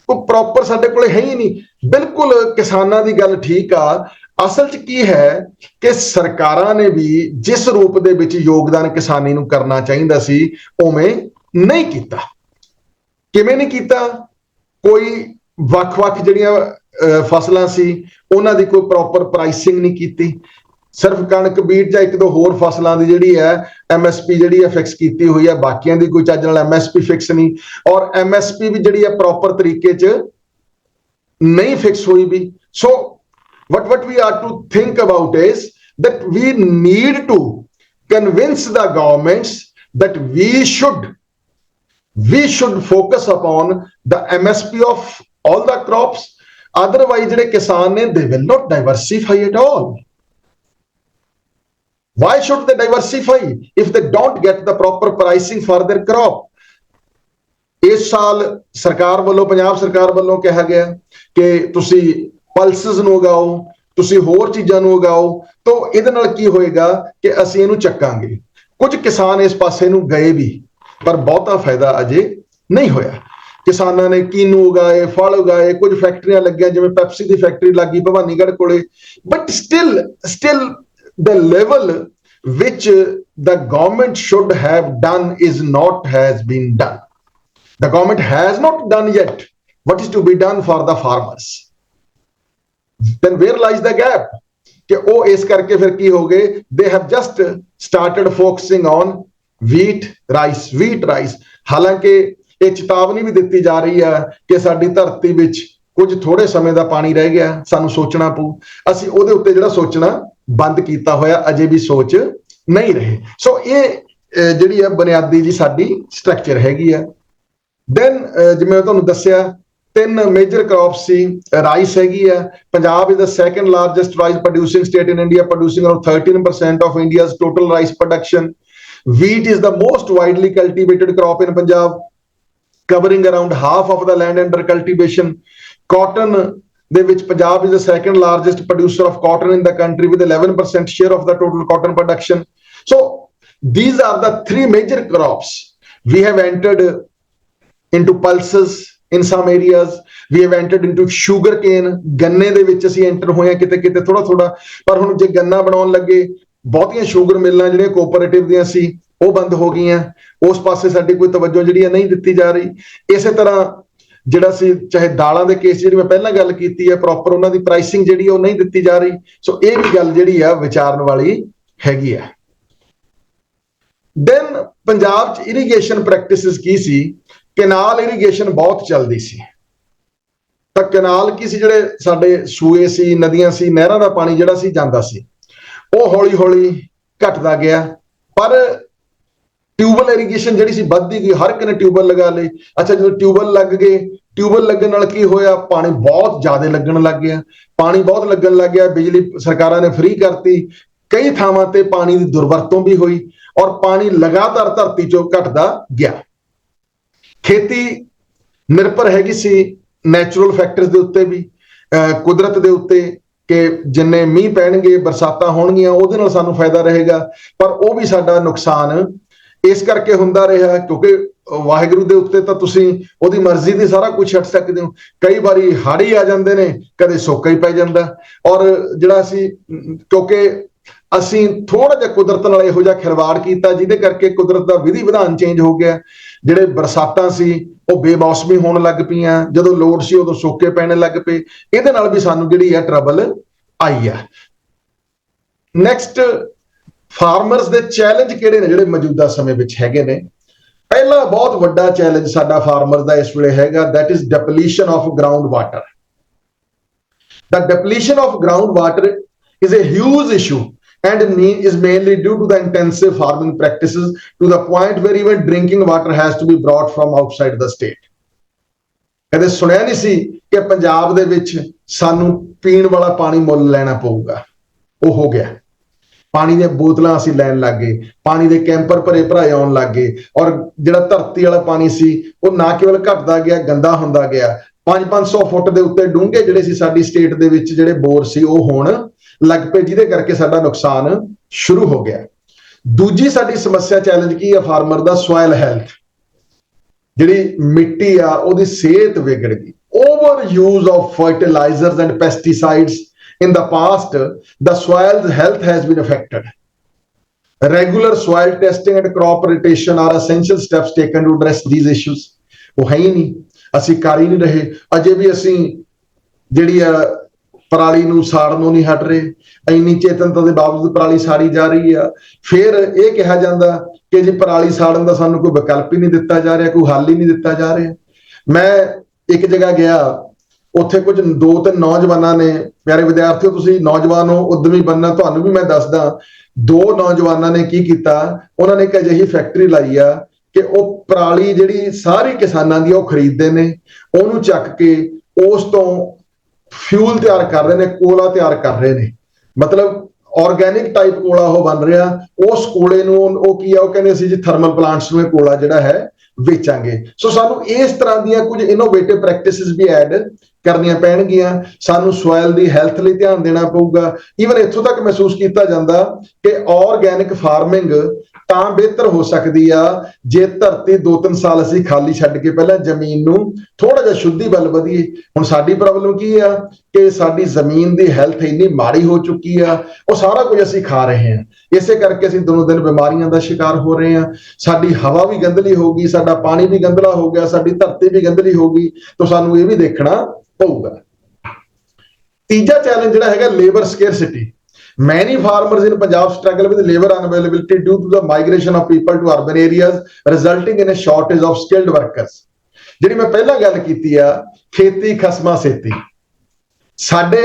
ਕੋਈ ਪ੍ਰੋਪਰ ਸਾਡੇ ਕੋਲੇ ਹੈ ਹੀ ਨਹੀਂ। ਬਿਲਕੁਲ ਕਿਸਾਨਾਂ ਦੀ ਗੱਲ ਠੀਕ ਆ। ਅਸਲ 'ਚ ਕੀ ਹੈ ਕਿ ਸਰਕਾਰਾਂ ਨੇ ਵੀ ਜਿਸ ਰੂਪ ਦੇ ਵਿੱਚ ਯੋਗਦਾਨ ਕਿਸਾਨੀ ਨੂੰ ਕਰਨਾ ਚਾਹੀਦਾ ਸੀ ਉਵੇਂ ਨਹੀਂ ਕੀਤਾ। ਕਿਵੇਂ ਨਹੀਂ ਕੀਤਾ? ਕੋਈ ਵੱਖ-ਵੱਖ ਜਿਹੜੀਆਂ ਫਸਲਾਂ ਸੀ ਉਹਨਾਂ ਦੀ ਕੋਈ ਪ੍ਰੋਪਰ ਪ੍ਰਾਈਸਿੰਗ ਨਹੀਂ ਕੀਤੀ। ਸਿਰਫ ਕਣਕ, ਬੀਟ ਜਾਂ 1-2 ਹੋਰ ਫਸਲਾਂ ਦੀ ਜਿਹੜੀ ਹੈ MSP ਜਿਹੜੀ ਹੈ ਫਿਕਸ ਕੀਤੀ ਹੋਈ ਹੈ, ਬਾਕੀਆਂ ਦੀ ਕੋਈ ਚੱਜ ਨਾਲ MSP ਫਿਕਸ ਨਹੀਂ। ਔਰ MSP ਵੀ ਜਿਹੜੀ ਹੈ ਪ੍ਰੋਪਰ ਤਰੀਕੇ 'ਚ ਨਹੀਂ ਫਿਕਸ ਹੋਈ ਵੀ। ਸੋ what we are to think about is that we need to convince the governments that we should focus upon the MSP of all the crops. Otherwise ਜਿਹੜੇ ਕਿਸਾਨ ਨੇ they will not diversify at all. Why should they diversify if they don't get the proper pricing for their crop? ਇਸ ਸਾਲ ਸਰਕਾਰ ਵੱਲੋਂ, ਪੰਜਾਬ ਸਰਕਾਰ ਵੱਲੋਂ ਕਿਹਾ ਗਿਆ ਕਿ ਤੁਸੀਂ ਪਲਸਸ ਨੂੰ ਉਗਾਓ, ਤੁਸੀਂ ਹੋਰ ਚੀਜ਼ਾਂ ਨੂੰ ਉਗਾਓ। ਤਾਂ ਇਹਦੇ ਨਾਲ ਕੀ ਹੋਏਗਾ ਕਿ ਅਸੀਂ ਇਹਨੂੰ ਚੱਕਾਂਗੇ। ਕੁਝ ਕਿਸਾਨ ਇਸ ਪਾਸੇ ਨੂੰ ਗਏ ਵੀ, ਪਰ ਬਹੁਤਾ ਫਾਇਦਾ ਅਜੇ ਨਹੀਂ ਹੋਇਆ। ਕਿਸਾਨਾਂ ਨੇ ਕੀਨੂ ਉਗਾਏ, ਫਲ ਉਗਾਏ, ਕੁਝ ਫੈਕਟਰੀਆਂ ਲੱਗੀਆਂ, ਜਿਵੇਂ ਪੈਪਸੀ ਦੀ ਫੈਕਟਰੀ ਲੱਗੀ ਭਵਾਨੀਗੜ੍ਹ ਕੋਲੇ, but still the level which the government should have done has been done. The government has not done yet what is to be done for the farmers. Then where lies the gap? कि ਉਹ ਇਸ ਕਰਕੇ ਫਿਰ ਕੀ ਹੋ ਗਏ, they have just started focusing on wheat rice। ਹਾਲਾਂਕਿ ਇਹ ਚੇਤਾਵਨੀ ਵੀ ਦਿੱਤੀ ਜਾ ਰਹੀ ਹੈ ਕਿ ਸਾਡੀ ਧਰਤੀ ਵਿੱਚ ਕੁਝ ਥੋੜੇ ਸਮੇਂ ਦਾ ਪਾਣੀ ਰਹਿ ਗਿਆ, ਸਾਨੂੰ ਸੋਚਣਾ ਪਊ। ਅਸੀਂ ਉਹਦੇ ਉੱਤੇ ਜਿਹੜਾ ਸੋਚਣਾ ਬੰਦ ਕੀਤਾ ਹੋਇਆ, ਅਜੇ ਵੀ ਸੋਚ ਨਹੀਂ ਰਹੇ। ਸੋ ਇਹ ਜਿਹੜੀ ਹੈ ਬੁਨਿਆਦੀ ਜੀ ਸਾਡੀ ਸਟਰਕਚਰ ਹੈਗੀ ਆ। ਦੈਨ ਜਿਵੇਂ ਮੈਂ ਤੁਹਾਨੂੰ ਦੱਸਿਆ 3 ਮੇਜਰ ਕ੍ਰੌਪਸ ਸੀ। ਰਾਈਸ ਹੈਗੀ ਆ, Punjab is the second largest rice producing state in India, producing around 13% of India's total rice production. Wheat is the most widely cultivated crop in Punjab, covering around half of the land under cultivation. Cotton, ਦੇ ਵਿੱਚ Punjab is the second largest producer of cotton in the country with 11% share of the total cotton production. So these are the 3 major crops. We have entered into pulses in some areas. We have entered into sugar cane. ਗੰਨੇ ਦੇ ਵਿੱਚ ਅਸੀਂ enter ਹੋਏ ਹਾਂ ਕਿਤੇ ਕਿਤੇ ਥੋੜਾ, ਪਰ ਹੁਣ ਜੇ ਗੰਨਾ ਬਣਾਉਣ ਲੱਗੇ, ਬਹੁਤੀਆਂ ਸ਼ੂਗਰ ਮਿਲਾਂ ਜਿਹੜੀਆਂ ਕੋਆਪਰੇਟਿਵ ਦੀਆਂ ਸੀ ਉਹ ਬੰਦ ਹੋ ਗਈਆਂ। ਉਸ ਪਾਸੇ ਸਾਡੀ ਕੋਈ ਤਵੱਜੋ ਜਿਹੜੀ ਹੈ ਨਹੀਂ ਦਿੱਤੀ ਜਾ ਰਹੀ। ਇਸੇ ਤਰ੍ਹਾਂ ਜਿਹੜਾ ਸੀ ਚਾਹੇ ਦਾਲਾਂ ਦੇ ਕੇਸ ਜਿਹੜੀ ਮੈਂ ਪਹਿਲਾਂ ਗੱਲ ਕੀਤੀ ਹੈ, ਪ੍ਰੋਪਰ ਉਹਨਾਂ ਦੀ ਪ੍ਰਾਈਸਿੰਗ ਜਿਹੜੀ ਉਹ ਨਹੀਂ ਦਿੱਤੀ ਜਾ ਰਹੀ। ਸੋ ਇਹ ਵੀ ਗੱਲ ਜਿਹੜੀ ਆ ਵਿਚਾਰਨ ਵਾਲੀ ਹੈਗੀ ਆ। ਦੈਨ ਪੰਜਾਬ 'ਚ ਇਰੀਗੇਸ਼ਨ ਪ੍ਰੈਕਟਿਸਿਸ ਕੀ ਸੀ? ਕੈਨਾਲ ਇਰੀਗੇਸ਼ਨ ਬਹੁਤ ਚੱਲਦੀ ਸੀ। ਤਾਂ ਕੈਨਾਲ ਕੀ ਸੀ? ਜਿਹੜੇ ਸਾਡੇ ਸੂਏ ਸੀ, ਨਦੀਆਂ ਸੀ, ਨਹਿਰਾਂ ਦਾ ਪਾਣੀ ਜਿਹੜਾ ਸੀ ਜਾਂਦਾ ਸੀ, ਉਹ ਹੌਲੀ ਹੌਲੀ ਘਟਦਾ ਗਿਆ। ਪਰ ਟਿਊਬਲ ਇਰੀਗੇਸ਼ਨ ਜਿਹੜੀ ਸੀ ਵੱਧਦੀ ਗਈ, ਹਰ ਇੱਕ ਨੇ ਟਿਊਬਲ ਲਗਾ ਲਏ। ਅੱਛਾ, ਜਦੋਂ ਟਿਊਬਲ ਲੱਗ ਗਏ, ਟਿਊਬਲ ਲੱਗਣ ਨਾਲ ਕੀ ਹੋਇਆ? ਪਾਣੀ ਬਹੁਤ ਜ਼ਿਆਦਾ ਲੱਗਣ ਲੱਗ ਗਿਆ। ਪਾਣੀ ਬਹੁਤ ਲੱਗਣ ਲੱਗ ਗਿਆ, ਬਿਜਲੀ ਸਰਕਾਰਾਂ ਨੇ ਫ੍ਰੀ ਕਰਤੀ। ਕਈ ਥਾਵਾਂ ਤੇ ਪਾਣੀ ਦੀ ਦੁਰਵਰਤੋਂ ਵੀ ਹੋਈ ਔਰ ਪਾਣੀ ਲਗਾਤਾਰ ਧਰਤੀ ਚੋਂ ਘਟਦਾ ਗਿਆ। ਖੇਤੀ ਨਿਰਭਰ ਹੈਗੀ ਸੀ ਨੈਚੁਰਲ ਫੈਕਟਰਸ ਦੇ ਉੱਤੇ ਵੀ, ਕੁਦਰਤ ਦੇ ਉੱਤੇ, ਕਿ ਜਿੰਨੇ ਮੀਂਹ ਪੈਣਗੇ, ਬਰਸਾਤਾਂ ਹੋਣਗੀਆਂ, ਉਹਦੇ ਨਾਲ ਸਾਨੂੰ ਫਾਇਦਾ ਰਹੇਗਾ। ਪਰ ਉਹ ਵੀ ਸਾਡਾ ਨੁਕਸਾਨ ਇਸ ਕਰਕੇ ਹੁੰਦਾ ਰਿਹਾ ਕਿਉਂਕਿ ਵਾਹਿਗੁਰੂ ਦੇ ਉੱਤੇ ਤਾਂ ਤੁਸੀਂ ਉਹਦੀ ਮਰਜ਼ੀ ਦੀ ਸਾਰਾ ਕੁਝ ਛੱਡ ਸਕਦੇ ਹੋ। ਕਈ ਵਾਰੀ ਹੜ੍ਹ ਹੀ ਆ ਜਾਂਦੇ ਨੇ, ਕਦੇ ਸੋਕਾ ਹੀ ਪੈ ਜਾਂਦਾ। ਔਰ ਜਿਹੜਾ ਕਿਉਂਕਿ ਅਸੀਂ ਥੋੜਾ ਜਿਹਾ ਕੁਦਰਤ ਨਾਲ ਇਹੋ ਜਿਹਾ ਖਿਲਵਾੜ ਕੀਤਾ ਜਿਹਦੇ ਕਰਕੇ ਕੁਦਰਤ ਦਾ ਵਿਧੀ ਵਿਧਾਨ ਚੇਂਜ ਹੋ ਗਿਆ। ਜਿਹੜੇ ਬਰਸਾਤਾਂ ਸੀ ਉਹ ਬੇਮੌਸਮੀ ਹੋਣ ਲੱਗ ਪਈਆਂ, ਜਦੋਂ ਲੋੜ ਸੀ ਉਦੋਂ ਸੋਕੇ ਪੈਣੇ ਲੱਗ ਪਏ। ਇਹਦੇ ਨਾਲ ਵੀ ਸਾਨੂੰ ਜਿਹੜੀ ਹੈ ਟਰਬਲ ਆਈ ਆ। ਨੈਕਸਟ, ਫਾਰਮਰਸ ਦੇ ਚੈਲੰਜ ਕਿਹੜੇ ਨੇ ਜਿਹੜੇ ਮੌਜੂਦਾ ਸਮੇਂ ਵਿੱਚ ਹੈਗੇ ਨੇ? ਪਹਿਲਾ ਬਹੁਤ ਵੱਡਾ ਚੈਲੰਜ ਸਾਡਾ ਫਾਰਮਰਸ ਦਾ ਇਸ ਵੇਲੇ ਹੈਗਾ, that is depletion of groundwater. The depletion of groundwater is a huge issue and is mainly due to the intensive farming practices to the point where even drinking water has to be brought from outside the state. ਕਦੇ ਸੁਣਿਆ ਨਹੀਂ ਸੀ ਕਿ ਪੰਜਾਬ ਦੇ ਵਿੱਚ ਸਾਨੂੰ ਪੀਣ ਵਾਲਾ ਪਾਣੀ ਮੁੱਲ ਲੈਣਾ ਪਊਗਾ। ਉਹ ਹੋ ਗਿਆ। ਪਾਣੀ ਦੀਆਂ ਬੋਤਲਾਂ ਅਸੀਂ ਲੈਣ ਲੱਗ ਗਏ, ਪਾਣੀ ਦੇ ਕੈਂਪਰ ਭਰੇ ਭਰਾਏ ਆਉਣ ਲੱਗ ਗਏ। ਔਰ ਜਿਹੜਾ ਧਰਤੀ ਵਾਲਾ ਪਾਣੀ ਸੀ ਉਹ ਨਾ ਕੇਵਲ ਘਟਦਾ ਗਿਆ, ਗੰਦਾ ਹੁੰਦਾ ਗਿਆ। 500 ਫੁੱਟ ਦੇ ਉੱਤੇ ਡੂੰਘੇ ਜਿਹੜੇ ਸੀ ਸਾਡੀ ਸਟੇਟ ਦੇ ਵਿੱਚ ਜਿਹੜੇ ਬੋਰ ਸੀ ਉਹ ਹੋਣ ਲੱਗ ਪਏ, ਜਿਹਦੇ ਕਰਕੇ ਸਾਡਾ ਨੁਕਸਾਨ ਸ਼ੁਰੂ ਹੋ ਗਿਆ। ਦੂਜੀ ਸਾਡੀ ਸਮੱਸਿਆ ਚੈਲੰਜ ਕੀ ਆ ਫਾਰਮਰ ਦਾ? Soil health. ਜਿਹੜੀ ਮਿੱਟੀ ਆ ਉਹਦੀ ਸਿਹਤ ਵਿਗੜ ਗਈ। Over use of fertilisers and pesticides in the past, the soil's health has been affected. Regular soil testing and crop rotation are essential steps taken to address these issues. ਉਹ ਹੈ ਹੀ ਨਹੀਂ, ਅਸੀਂ ਕਰ ਹੀ ਨਹੀਂ ਰਹੇ। ਅਜੇ ਵੀ ਅਸੀਂ ਜਿਹੜੀ ਆ ਪਰਾਲੀ ਨੂੰ ਸਾੜਨੋਂ ਨਹੀਂ ਹਟ ਰਹੇ। ਇੰਨੀ ਚੇਤਨਤਾ ਦੇ ਬਾਵਜੂਦ ਪਰਾਲੀ ਸਾੜੀ ਜਾ ਰਹੀ ਆ। ਫਿਰ ਇਹ ਕਿਹਾ ਜਾਂਦਾ ਕਿ ਜੀ ਪਰਾਲੀ ਸਾੜਨ ਦਾ ਸਾਨੂੰ ਕੋਈ ਵਿਕਲਪ ਹੀ ਨਹੀਂ ਦਿੱਤਾ ਜਾ ਰਿਹਾ, ਕੋਈ ਹੱਲ ਹੀ ਨਹੀਂ ਦਿੱਤਾ ਜਾ ਰਿਹਾ। ਮੈਂ ਇੱਕ ਜਗ੍ਹਾ ਗਿਆ, ਉੱਥੇ ਕੁਝ 2-3 ਨੌਜਵਾਨਾਂ ਨੇ, ਪਿਆਰੇ ਵਿਦਿਆਰਥੀਓ ਤੁਸੀਂ ਨੌਜਵਾਨ ਹੋ, ਉਦਮੀ ਬਣਨਾ, ਤੁਹਾਨੂੰ ਵੀ ਮੈਂ ਦੱਸਦਾ। 2 ਨੌਜਵਾਨਾਂ ਨੇ ਕੀ ਕੀਤਾ, ਉਹਨਾਂ ਨੇ ਇੱਕ ਅਜਿਹੀ ਫੈਕਟਰੀ ਲਾਈ ਆ ਕਿ ਉਹ ਪਰਾਲੀ ਜਿਹੜੀ ਸਾਰੀ ਕਿਸਾਨਾਂ ਦੀ ਉਹ ਖਰੀਦਦੇ ਨੇ, ਉਹਨੂੰ ਚੱਕ ਕੇ ਉਸ ਤੋਂ ਫਿਊਲ ਤਿਆਰ ਕਰ ਰਹੇ ਨੇ, ਕੋਲਾ ਤਿਆਰ ਕਰ ਰਹੇ ਨੇ। ਮਤਲਬ ਆਰਗੈਨਿਕ ਟਾਈਪ ਕੋਲਾ ਉਹ ਬਣ ਰਿਹਾ। ਉਸ ਕੋਲੇ ਨੂੰ ਉਹ ਕੀ ਆ, ਉਹ ਕਹਿੰਦੇ ਅਸੀਂ ਜੀ ਥਰਮਲ ਪਲਾਂਟਸ ਨੂੰ ਇਹ ਕੋਲਾ ਜਿਹੜਾ ਹੈ ਵੇਚਾਂਗੇ। ਸੋ ਸਾਨੂੰ ਇਸ ਤਰ੍ਹਾਂ ਦੀਆਂ ਕੁਝ ਇਨੋਵੇਟਿਵ ਪ੍ਰੈਕਟਿਸਿਸ ਵੀ ਐਡ ਕਰਨੀਆਂ ਪੈਣਗੀਆਂ, ਸਾਨੂੰ ਸੋਇਲ ਦੀ ਹੈਲਥ ਲਈ ਧਿਆਨ ਦੇਣਾ ਪਊਗਾ। ਈਵਨ ਇੱਥੋਂ ਤੱਕ ਮਹਿਸੂਸ ਕੀਤਾ ਜਾਂਦਾ ਕਿ ਆਰਗੈਨਿਕ ਫਾਰਮਿੰਗ ਤਾਂ ਬਿਹਤਰ ਹੋ ਸਕਦੀ ਆ ਜੇ ਧਰਤੀ 2-3 ਸਾਲ ਅਸੀਂ ਖਾਲੀ ਛੱਡ ਕੇ ਪਹਿਲਾਂ ਜ਼ਮੀਨ ਨੂੰ ਥੋੜਾ ਜਿਹਾ ਸ਼ੁੱਧੀ ਵੱਲ ਵਧੀਏ। ਹੁਣ ਸਾਡੀ ਪ੍ਰੋਬਲਮ ਕੀ ਆ ਕਿ ਸਾਡੀ ਜ਼ਮੀਨ ਦੀ ਹੈਲਥ ਇੰਨੀ ਮਾੜੀ ਹੋ ਚੁੱਕੀ ਆ, ਉਹ ਸਾਰਾ ਕੁਝ ਅਸੀਂ ਖਾ ਰਹੇ ਹਾਂ, ਇਸੇ ਕਰਕੇ ਅਸੀਂ ਦਿਨੋਂ ਦਿਨ ਬਿਮਾਰੀਆਂ ਦਾ ਸ਼ਿਕਾਰ ਹੋ ਰਹੇ ਹਾਂ। ਸਾਡੀ ਹਵਾ ਵੀ ਗੰਦਲੀ ਹੋ ਗਈ, ਸਾਡਾ ਪਾਣੀ ਵੀ ਗੰਦਲਾ ਹੋ ਗਿਆ, ਸਾਡੀ ਧਰਤੀ ਵੀ ਗੰਦਲੀ ਹੋ ਗਈ, ਤਾਂ ਸਾਨੂੰ ਇਹ ਵੀ ਦੇਖਣਾ ਪਊਗਾ। ਤੀਜਾ ਚੈਲੰਜ ਜਿਹੜਾ ਹੈਗਾ labour ਸਕੇਅਰਸਿਟੀ। Many farmers in Punjab struggle with labor unavailability due to the migration of people to urban areas, resulting in a shortage of skilled workers। ਜਿਹੜੀ ਮੈਂ ਪਹਿਲਾਂ ਗੱਲ ਕੀਤੀ ਆ, ਖੇਤੀ ਖਸਮਾਂ ਸੇਤੀ, ਸਾਡੇ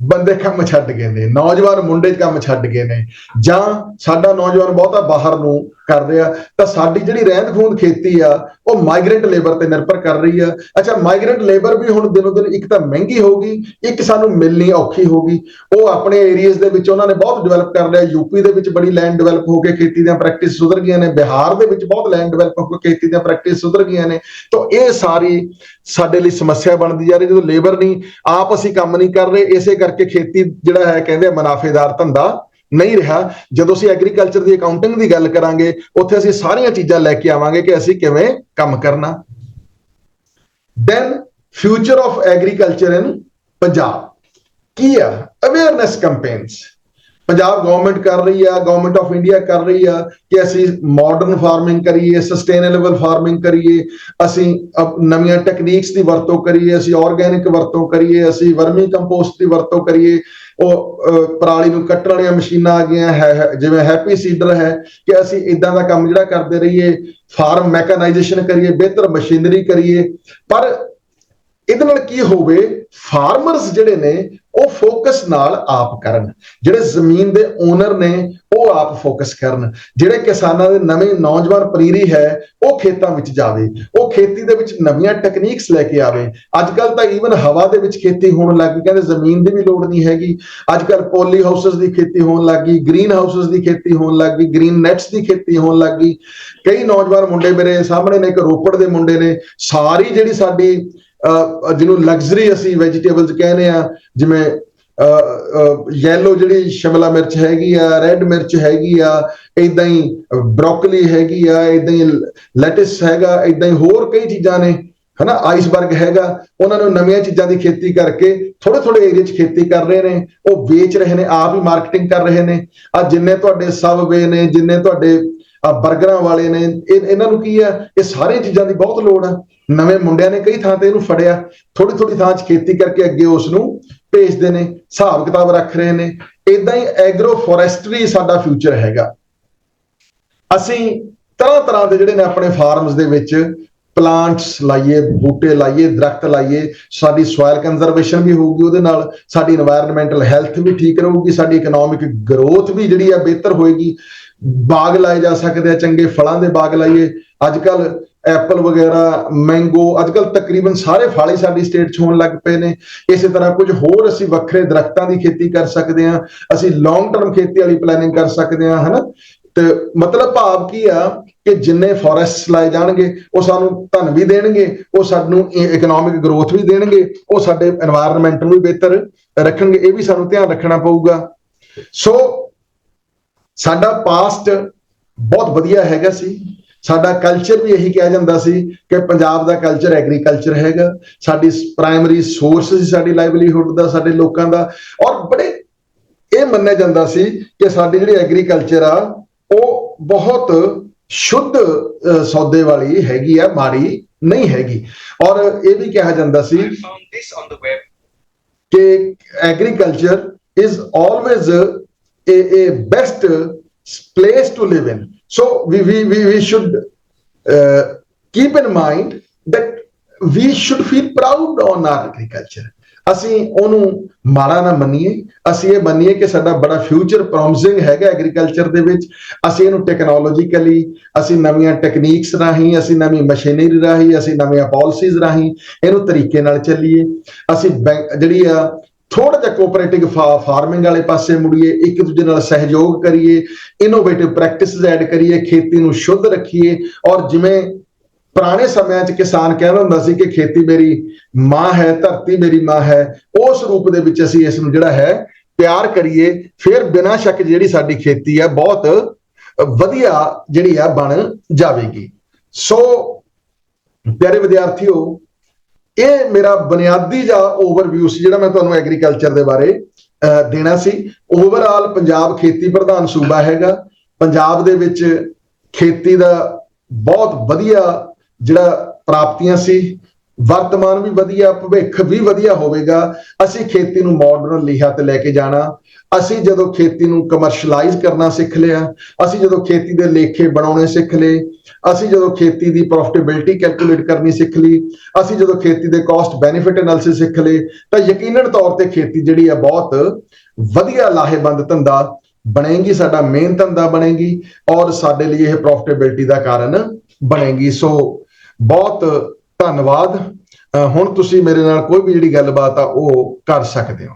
ਬੰਦੇ ਕੰਮ ਛੱਡ ਗਏ ਨੇ, ਨੌਜਵਾਨ ਮੁੰਡੇ ਕੰਮ ਛੱਡ ਗਏ ਨੇ, ਜਾਂ ਸਾਡਾ ਨੌਜਵਾਨ ਬਹੁਤਾ ਬਾਹਰ ਨੂੰ ਕਰ ਰਿਹਾ, ਤਾਂ ਸਾਡੀ ਜਿਹੜੀ ਰਹਿੰਦ ਖੂੰਹਦ ਖੇਤੀ ਆ ਉਹ ਮਾਈਗ੍ਰੈਂਟ ਲੇਬਰ ਤੇ ਨਿਰਭਰ ਕਰ ਰਹੀ ਆ। ਅੱਛਾ, ਮਾਈਗ੍ਰੈਂਟ ਲੇਬਰ ਵੀ ਹੁਣ ਦਿਨੋਂ ਦਿਨ ਇੱਕ ਤਾਂ ਮਹਿੰਗੀ ਹੋ ਗਈ, ਇੱਕ ਸਾਨੂੰ ਮਿਲਣੀ ਔਖੀ ਹੋ ਗਈ। ਉਹ ਆਪਣੇ ਏਰੀਆਜ਼ ਦੇ ਵਿੱਚ ਉਹਨਾਂ ਨੇ ਬਹੁਤ ਡਿਵੈਲਪ ਕਰ ਲਿਆ। ਯੂਪੀ ਦੇ ਵਿੱਚ ਬੜੀ ਲੈਂਡ ਡਿਵੈਲਪ ਹੋ ਕੇ ਖੇਤੀ ਦੀਆਂ ਪ੍ਰੈਕਟਿਸ ਸੁਧਰ ਗਈਆਂ ਨੇ, ਬਿਹਾਰ ਦੇ ਵਿੱਚ ਬਹੁਤ ਲੈਂਡ ਡਿਵੈਲਪ ਹੋ ਕੇ ਖੇਤੀ ਦੀਆਂ ਪ੍ਰੈਕਟਿਸ ਸੁਧਰ ਗਈਆਂ ਨੇ। ਤਾਂ ਇਹ ਸਾਰੀ ਸਾਡੇ ਲਈ ਸਮੱਸਿਆ ਬਣਦੀ ਜਾ ਰਹੀ, ਜਦੋਂ ਲੇਬਰ ਨਹੀਂ, ਆਪ ਅਸੀਂ ਕੰਮ ਨਹੀਂ ਕਰ ਰਹੇ, ਇਸੇ ਕਰਕੇ ਖੇਤੀ ਜਿਹੜਾ ਹੈ ਕਹਿੰਦੇ ਮੁਨਾਫੇਦਾਰ ਧੰਦਾ ਨਹੀਂ ਰਿਹਾ। ਜਦੋਂ ਅਸੀਂ ਐਗਰੀਕਲਚਰ ਦੀ ਅਕਾਊਂਟਿੰਗ ਦੀ ਗੱਲ ਕਰਾਂਗੇ, ਉੱਥੇ ਅਸੀਂ ਸਾਰੀਆਂ ਚੀਜ਼ਾਂ ਲੈ ਕੇ ਆਵਾਂਗੇ ਕਿ ਅਸੀਂ ਕਿਵੇਂ ਕੰਮ ਕਰਨਾ। ਦੈਨ ਫਿਊਚਰ ਆਫ ਐਗਰੀਕਲਚਰ ਇਨ ਪੰਜਾਬ ਕੀ ਆ? ਅਵੇਅਰਨੈਸ ਕੈਂਪੇਨਸ ਪੰਜਾਬ ਗਵਰਨਮੈਂਟ ਕਰ ਰਹੀ ਆ, ਗਵਰਨਮੈਂਟ ਆਫ ਇੰਡੀਆ ਕਰ ਰਹੀ ਆ ਕਿ ਅਸੀਂ ਮਾਡਰਨ ਫਾਰਮਿੰਗ ਕਰੀਏ, ਸਸਟੇਨੇਬਲ ਫਾਰਮਿੰਗ ਕਰੀਏ, ਅਸੀਂ ਨਵੀਆਂ ਟੈਕਨੀਕਸ ਦੀ ਵਰਤੋਂ ਕਰੀਏ, ਅਸੀਂ ਆਰਗੈਨਿਕ ਵਰਤੋਂ ਕਰੀਏ, ਅਸੀਂ ਵਰਮੀ ਕੰਪੋਸਟ ਦੀ ਵਰਤੋਂ ਕਰੀਏ। ਉਹ ਪਰਾਲੀ ਨੂੰ ਕੱਟਣ ਵਾਲੀਆਂ ਮਸ਼ੀਨਾਂ ਆ ਗਈਆਂ ਹੈ, ਜਿਵੇਂ ਹੈਪੀ ਸੀਡਰ ਹੈ, ਕਿ ਅਸੀਂ ਇਦਾਂ ਦਾ ਕੰਮ ਜਿਹੜਾ ਕਰਦੇ ਰਹੀਏ, ਫਾਰਮ ਮੈਕਨਾਈਜੇਸ਼ਨ ਕਰੀਏ, ਬਿਹਤਰ ਮਸ਼ੀਨਰੀ ਕਰੀਏ। ਪਰ ਇਹਦੇ ਨਾਲ ਕੀ ਹੋਵੇ, ਫਾਰਮਰਸ ਜਿਹੜੇ ਨੇ ਉਹ ਫੋਕਸ ਨਾਲ ਆਪ ਕਰਨ, ਜਿਹੜੇ ਜ਼ਮੀਨ ਦੇ ਓਨਰ ਨੇ ਉਹ ਆਪ ਫੋਕਸ ਕਰਨ, ਜਿਹੜੇ ਕਿਸਾਨਾਂ ਦੇ ਨਵੇਂ ਨੌਜਵਾਨ ਪਨੀਰੀ ਹੈ ਉਹ ਖੇਤਾਂ ਵਿੱਚ ਜਾਵੇ, ਉਹ ਖੇਤੀ ਦੇ ਵਿੱਚ ਨਵੀਆਂ ਟੈਕਨੀਕਸ ਲੈ ਕੇ ਆਵੇ। ਅੱਜ ਕੱਲ ਤਾਂ ਈਵਨ ਹਵਾ ਦੇ ਵਿੱਚ ਖੇਤੀ ਹੋਣ ਲੱਗ ਗਈ, ਕਹਿੰਦੇ ਜ਼ਮੀਨ ਦੀ ਵੀ ਲੋੜ ਨਹੀਂ ਹੈਗੀ। ਅੱਜ ਕੱਲ ਪੋਲੀ ਹਾਊਸਸ ਦੀ ਖੇਤੀ ਹੋਣ ਲੱਗ ਗਈ, ਗ੍ਰੀਨ ਹਾਊਸਸ ਦੀ ਖੇਤੀ ਹੋਣ ਲੱਗ ਗਈ, ਗ੍ਰੀਨ ਨੈਟਸ ਦੀ ਖੇਤੀ ਹੋਣ ਲੱਗ ਗਈ। ਕਈ ਨੌਜਵਾਨ ਮੁੰਡੇ ਮੇਰੇ ਸਾਹਮਣੇ ਨੇ, ਇੱਕ ਰੋਪੜ ਦੇ ਮੁੰਡੇ ਨੇ, ਸਾਰੀ ਜਿਹੜੀ ਸਾਡੀ ਜਿਹਨੂੰ ਲਗਜ਼ਰੀ ਅਸੀਂ ਵੈਜੀਟੇਬਲਸ ਕਹਿੰਦੇ ਆ, ਜਿਵੇਂ ਯੈਲੋ ਜਿਹੜੀ ਸ਼ਿਮਲਾ ਮਿਰਚ ਹੈਗੀ ਆ, ਰੈੱਡ ਮਿਰਚ ਹੈਗੀ ਆ, ਏਦਾਂ ਹੀ ਬਰੋਕਲੀ ਹੈਗੀ ਆ, ਏਦਾਂ ਹੀ ਲੈਟਿਸ ਹੈਗਾ, ਏਦਾਂ ਹੀ ਹੋਰ ਕਈ ਚੀਜ਼ਾਂ ਨੇ, ਹਨਾ, ਆਈਸਬਰਗ ਹੈਗਾ। ਉਹਨਾਂ ਨੂੰ ਨਵੀਆਂ ਚੀਜ਼ਾਂ ਦੀ ਖੇਤੀ ਕਰਕੇ ਥੋੜੇ ਥੋੜੇ ਏਰੀਆ 'ਚ ਖੇਤੀ ਕਰ ਰਹੇ ਨੇ, ਉਹ ਵੇਚ ਰਹੇ ਨੇ, ਆਪ ਹੀ ਮਾਰਕੀਟਿੰਗ ਕਰ ਰਹੇ ਨੇ। ਆ ਜਿੰਨੇ ਤੁਹਾਡੇ ਸਬਵੇ ਨੇ, ਜਿੰਨੇ ਤੁਹਾਡੇ ਬਰਗਰਾਂ ਵਾਲੇ ਨੇ, ਇਹਨਾਂ ਨੂੰ ਕੀ ਆ, ਇਹ ਸਾਰੀਆਂ ਚੀਜ਼ਾਂ ਦੀ ਬਹੁਤ ਲੋੜ ਆ। ਨਵੇਂ ਮੁੰਡਿਆਂ ਨੇ ਕਈ ਥਾਂ ਤੇ ਇਹਨੂੰ ਫੜਿਆ, ਥੋੜੀ ਥੋੜੀ ਥਾਂ 'ਚ ਖੇਤੀ ਕਰਕੇ ਅੱਗੇ ਉਸ ਨੂੰ ਭੇਜਦੇ ਨੇ, ਹਿਸਾਬ ਕਿਤਾਬ ਰੱਖ ਰਹੇ ਨੇ। ਏਦਾਂ ਹੀ ਐਗਰੋ ਫੋਰੈਸਟਰੀ ਸਾਡਾ ਫਿਊਚਰ ਹੈਗਾ। ਅਸੀਂ ਤਰ੍ਹਾਂ ਤਰ੍ਹਾਂ ਦੇ ਜਿਹੜੇ ਨੇ ਆਪਣੇ ਫਾਰਮਸ ਦੇ ਵਿੱਚ ਪਲਾਂਟਸ ਲਾਈਏ, ਬੂਟੇ ਲਾਈਏ, ਦਰਖਤ ਲਾਈਏ, ਸਾਡੀ ਸੋਇਲ ਕੰਜ਼ਰਵੇਸ਼ਨ ਵੀ ਹੋਊਗੀ, ਉਹਦੇ ਨਾਲ ਸਾਡੀ এনवायरमेंटल ਹੈਲਥ ਵੀ ਠੀਕ ਰਹੂਗੀ, ਸਾਡੀ ਇਕਨੋਮਿਕ ਗਰੋਥ ਵੀ ਜਿਹੜੀ ਆ ਬਿਹਤਰ ਹੋਏਗੀ। ਬਾਗ ਲਾਏ ਜਾ ਸਕਦੇ ਆ, ਚੰਗੇ ਫਲਾਂ ਦੇ ਬਾਗ ਲਾਈਏ। ਅੱਜ ਕੱਲ ਐਪਲ ਵਗੈਰਾ, ਮੈਂਗੋ, ਅੱਜ ਕੱਲ ਤਕਰੀਬਨ ਸਾਰੇ ਫਲ ਹੀ ਸਾਡੀ ਸਟੇਟ 'ਚ ਹੋਣ ਲੱਗ ਪਏ ਨੇ। ਇਸੇ ਤਰ੍ਹਾਂ ਕੁਝ ਹੋਰ ਅਸੀਂ ਵੱਖਰੇ ਦਰਖਤਾਂ ਦੀ ਖੇਤੀ ਕਰ ਸਕਦੇ ਹਾਂ, ਅਸੀਂ ਲੌਂਗ ਟਰਮ ਖੇਤੀ ਵਾਲੀ ਪਲੈਨਿੰਗ ਕਰ ਸਕਦੇ ਹਾਂ, ਹਨਾ। ਤੇ ਮਤਲਬ ਭਾਵ ਕੀ ਆ ਕਿ ਜਿੰਨੇ ਫੋਰੈਸਟ ਲਾਏ ਜਾਣਗੇ ਉਹ ਸਾਨੂੰ ਧਨ ਵੀ ਦੇਣਗੇ, ਉਹ ਸਾਨੂੰ ਇਕਨੋਮਿਕ ਗਰੋਥ ਵੀ ਦੇਣਗੇ, ਉਹ ਸਾਡੇ এনवायरमेंट ਨੂੰ ਵੀ ਬਿਹਤਰ ਰੱਖਣਗੇ। ਇਹ ਵੀ ਸਾਨੂੰ ਧਿਆਨ ਰੱਖਣਾ ਪਊਗਾ। ਸੋ ਸਾਡਾ ਪਾਸਟ ਬਹੁਤ ਵਧੀਆ ਹੈਗਾ ਸੀ, ਸਾਡਾ ਕਲਚਰ ਵੀ ਇਹੀ ਕਿਹਾ ਜਾਂਦਾ ਸੀ ਕਿ ਪੰਜਾਬ ਦਾ ਕਲਚਰ ਐਗਰੀਕਲਚਰ ਹੈਗਾ, ਸਾਡੀ ਪ੍ਰਾਇਮਰੀ ਸੋਰਸ ਸੀ ਸਾਡੀ ਲਾਈਵਲੀਹੁੱਡ ਦਾ, ਸਾਡੇ ਲੋਕਾਂ ਦਾ। ਔਰ ਬੜੇ ਇਹ ਮੰਨਿਆ ਜਾਂਦਾ ਸੀ ਕਿ ਸਾਡੀ ਜਿਹੜੀ ਐਗਰੀਕਲਚਰ ਆ ਉਹ ਬਹੁਤ ਸ਼ੁੱਧ ਸੌਦੇ ਵਾਲੀ ਹੈਗੀ ਆ, ਮਾੜੀ ਨਹੀਂ ਹੈਗੀ। ਔਰ ਇਹ ਵੀ ਕਿਹਾ ਜਾਂਦਾ ਸੀ ਕਿ agriculture is always a best place to live in. So we should keep in mind that we should feel proud on our agriculture. ਅਸੀਂ ਉਹਨੂੰ ਮਾੜਾ ਨਾ ਮੰਨੀਏ, ਅਸੀਂ ਇਹ ਮੰਨੀਏ ਕਿ ਸਾਡਾ ਬੜਾ ਫਿਊਚਰ ਪ੍ਰੋਮਿਸਿੰਗ ਹੈਗਾ ਐਗਰੀਕਲਚਰ ਦੇ ਵਿੱਚ। ਅਸੀਂ ਇਹਨੂੰ ਟੈਕਨੋਲੋਜੀਕਲੀ, ਅਸੀਂ ਨਵੀਆਂ ਟੈਕਨੀਕਸ ਰਾਹੀਂ, ਅਸੀਂ ਨਵੀਂ ਮਸ਼ੀਨਰੀ ਰਾਹੀਂ, ਅਸੀਂ ਨਵੀਆਂ ਪਾਲਿਸੀਜ਼ ਰਾਹੀਂ ਇਹਨੂੰ ਤਰੀਕੇ ਨਾਲ ਚੱਲੀਏ। ਅਸੀਂ ਜਿਹੜੀ ਆ ਥੋੜਾ ਜਿਹਾ ਕੋਆਪਰੇਟਿਵ ਫਾਰਮਿੰਗ ਵਾਲੇ ਪਾਸੇ ਮੁੜੀਏ, ਇੱਕ ਦੂਜੇ ਨਾਲ ਸਹਿਯੋਗ ਕਰੀਏ, ਇਨੋਵੇਟਿਵ ਪ੍ਰੈਕਟਿਸਿਸ ਐਡ ਕਰੀਏ, ਖੇਤੀ ਨੂੰ ਸ਼ੁੱਧ ਰੱਖੀਏ। ਔਰ ਜਿਵੇਂ ਪੁਰਾਣੇ ਸਮਿਆਂ 'ਚ ਕਿਸਾਨ ਕਹਿੰਦਾ ਹੁੰਦਾ ਸੀ ਕਿ ਖੇਤੀ ਮੇਰੀ ਮਾਂ ਹੈ, ਧਰਤੀ ਮੇਰੀ ਮਾਂ ਹੈ। ਉਸ ਰੂਪ ਦੇ ਵਿੱਚ ਅਸੀਂ ਇਸ ਨੂੰ ਜਿਹੜਾ ਹੈ ਪਿਆਰ ਕਰੀਏ, ਫਿਰ ਬਿਨਾਂ ਸ਼ੱਕ ਜਿਹੜੀ ਸਾਡੀ ਖੇਤੀ ਹੈ ਬਹੁਤ ਵਧੀਆ ਜਿਹੜੀ ਆ ਬਣ ਜਾਵੇਗੀ। ਸੋ ਪਿਆਰੇ ਵਿਦਿਆਰਥੀਓ, ਇਹ ਮੇਰਾ ਬੁਨਿਆਦੀ ਜਾਂ ਓਵਰਵਿਊ ਸੀ ਜਿਹੜਾ ਮੈਂ ਤੁਹਾਨੂੰ ਐਗਰੀਕਲਚਰ ਦੇ ਬਾਰੇ ਦੇਣਾ ਸੀ। ਓਵਰਆਲ ਪੰਜਾਬ ਖੇਤੀ ਪ੍ਰਧਾਨ ਸੂਬਾ ਹੈਗਾ। ਪੰਜਾਬ ਦੇ ਵਿੱਚ ਖੇਤੀ ਦਾ ਬਹੁਤ ਵਧੀਆ ਜਿਹੜਾ ਪ੍ਰਾਪਤੀਆਂ ਸੀ, ਵਰਤਮਾਨ ਵੀ ਵਧੀਆ, ਭਵਿੱਖ ਵੀ ਵਧੀਆ ਹੋਵੇਗਾ। ਅਸੀਂ ਖੇਤੀ ਨੂੰ ਮਾਡਰਨ ਲਿਖਿਆ ਤੇ ਲੈ ਕੇ ਜਾਣਾ। ਅਸੀਂ ਜਦੋਂ ਖੇਤੀ ਨੂੰ ਕਮਰਸ਼ਲਾਈਜ਼ ਕਰਨਾ ਸਿੱਖ ਲਿਆ, ਅਸੀਂ ਜਦੋਂ ਖੇਤੀ ਦੇ ਲੇਖੇ ਬਣਾਉਣੇ ਸਿੱਖ ਲਏ, ਅਸੀਂ ਜਦੋਂ ਖੇਤੀ ਦੀ ਪ੍ਰੋਫਿਟੇਬਿਲਿਟੀ ਕੈਲਕੂਲੇਟ ਕਰਨੀ ਸਿੱਖ ਲਈ, ਅਸੀਂ ਜਦੋਂ ਖੇਤੀ ਦੇ ਕਾਸਟ ਬੈਨੀਫਿਟ ਐਨਾਲਿਸਿਸ ਸਿੱਖ ਲਏ, ਤਾਂ ਯਕੀਨਨ ਤੌਰ ਤੇ ਖੇਤੀ ਜਿਹੜੀ ਹੈ ਬਹੁਤ ਵਧੀਆ ਲਾਹੇਵੰਦ ਧੰਦਾ ਬਣੇਗੀ, ਸਾਡਾ ਮੇਨ ਧੰਦਾ ਬਣੇਗੀ ਔਰ ਸਾਡੇ ਲਈ ਇਹ ਪ੍ਰੋਫਿਟੇਬਿਲਿਟੀ ਦਾ ਕਾਰਨ ਬਣੇਗੀ। ਸੋ ਬਹੁਤ ਧੰਨਵਾਦ। ਹੁਣ ਤੁਸੀਂ ਮੇਰੇ ਨਾਲ ਕੋਈ ਵੀ ਜਿਹੜੀ ਗੱਲਬਾਤ ਆ ਉਹ ਕਰ ਸਕਦੇ ਹੋ।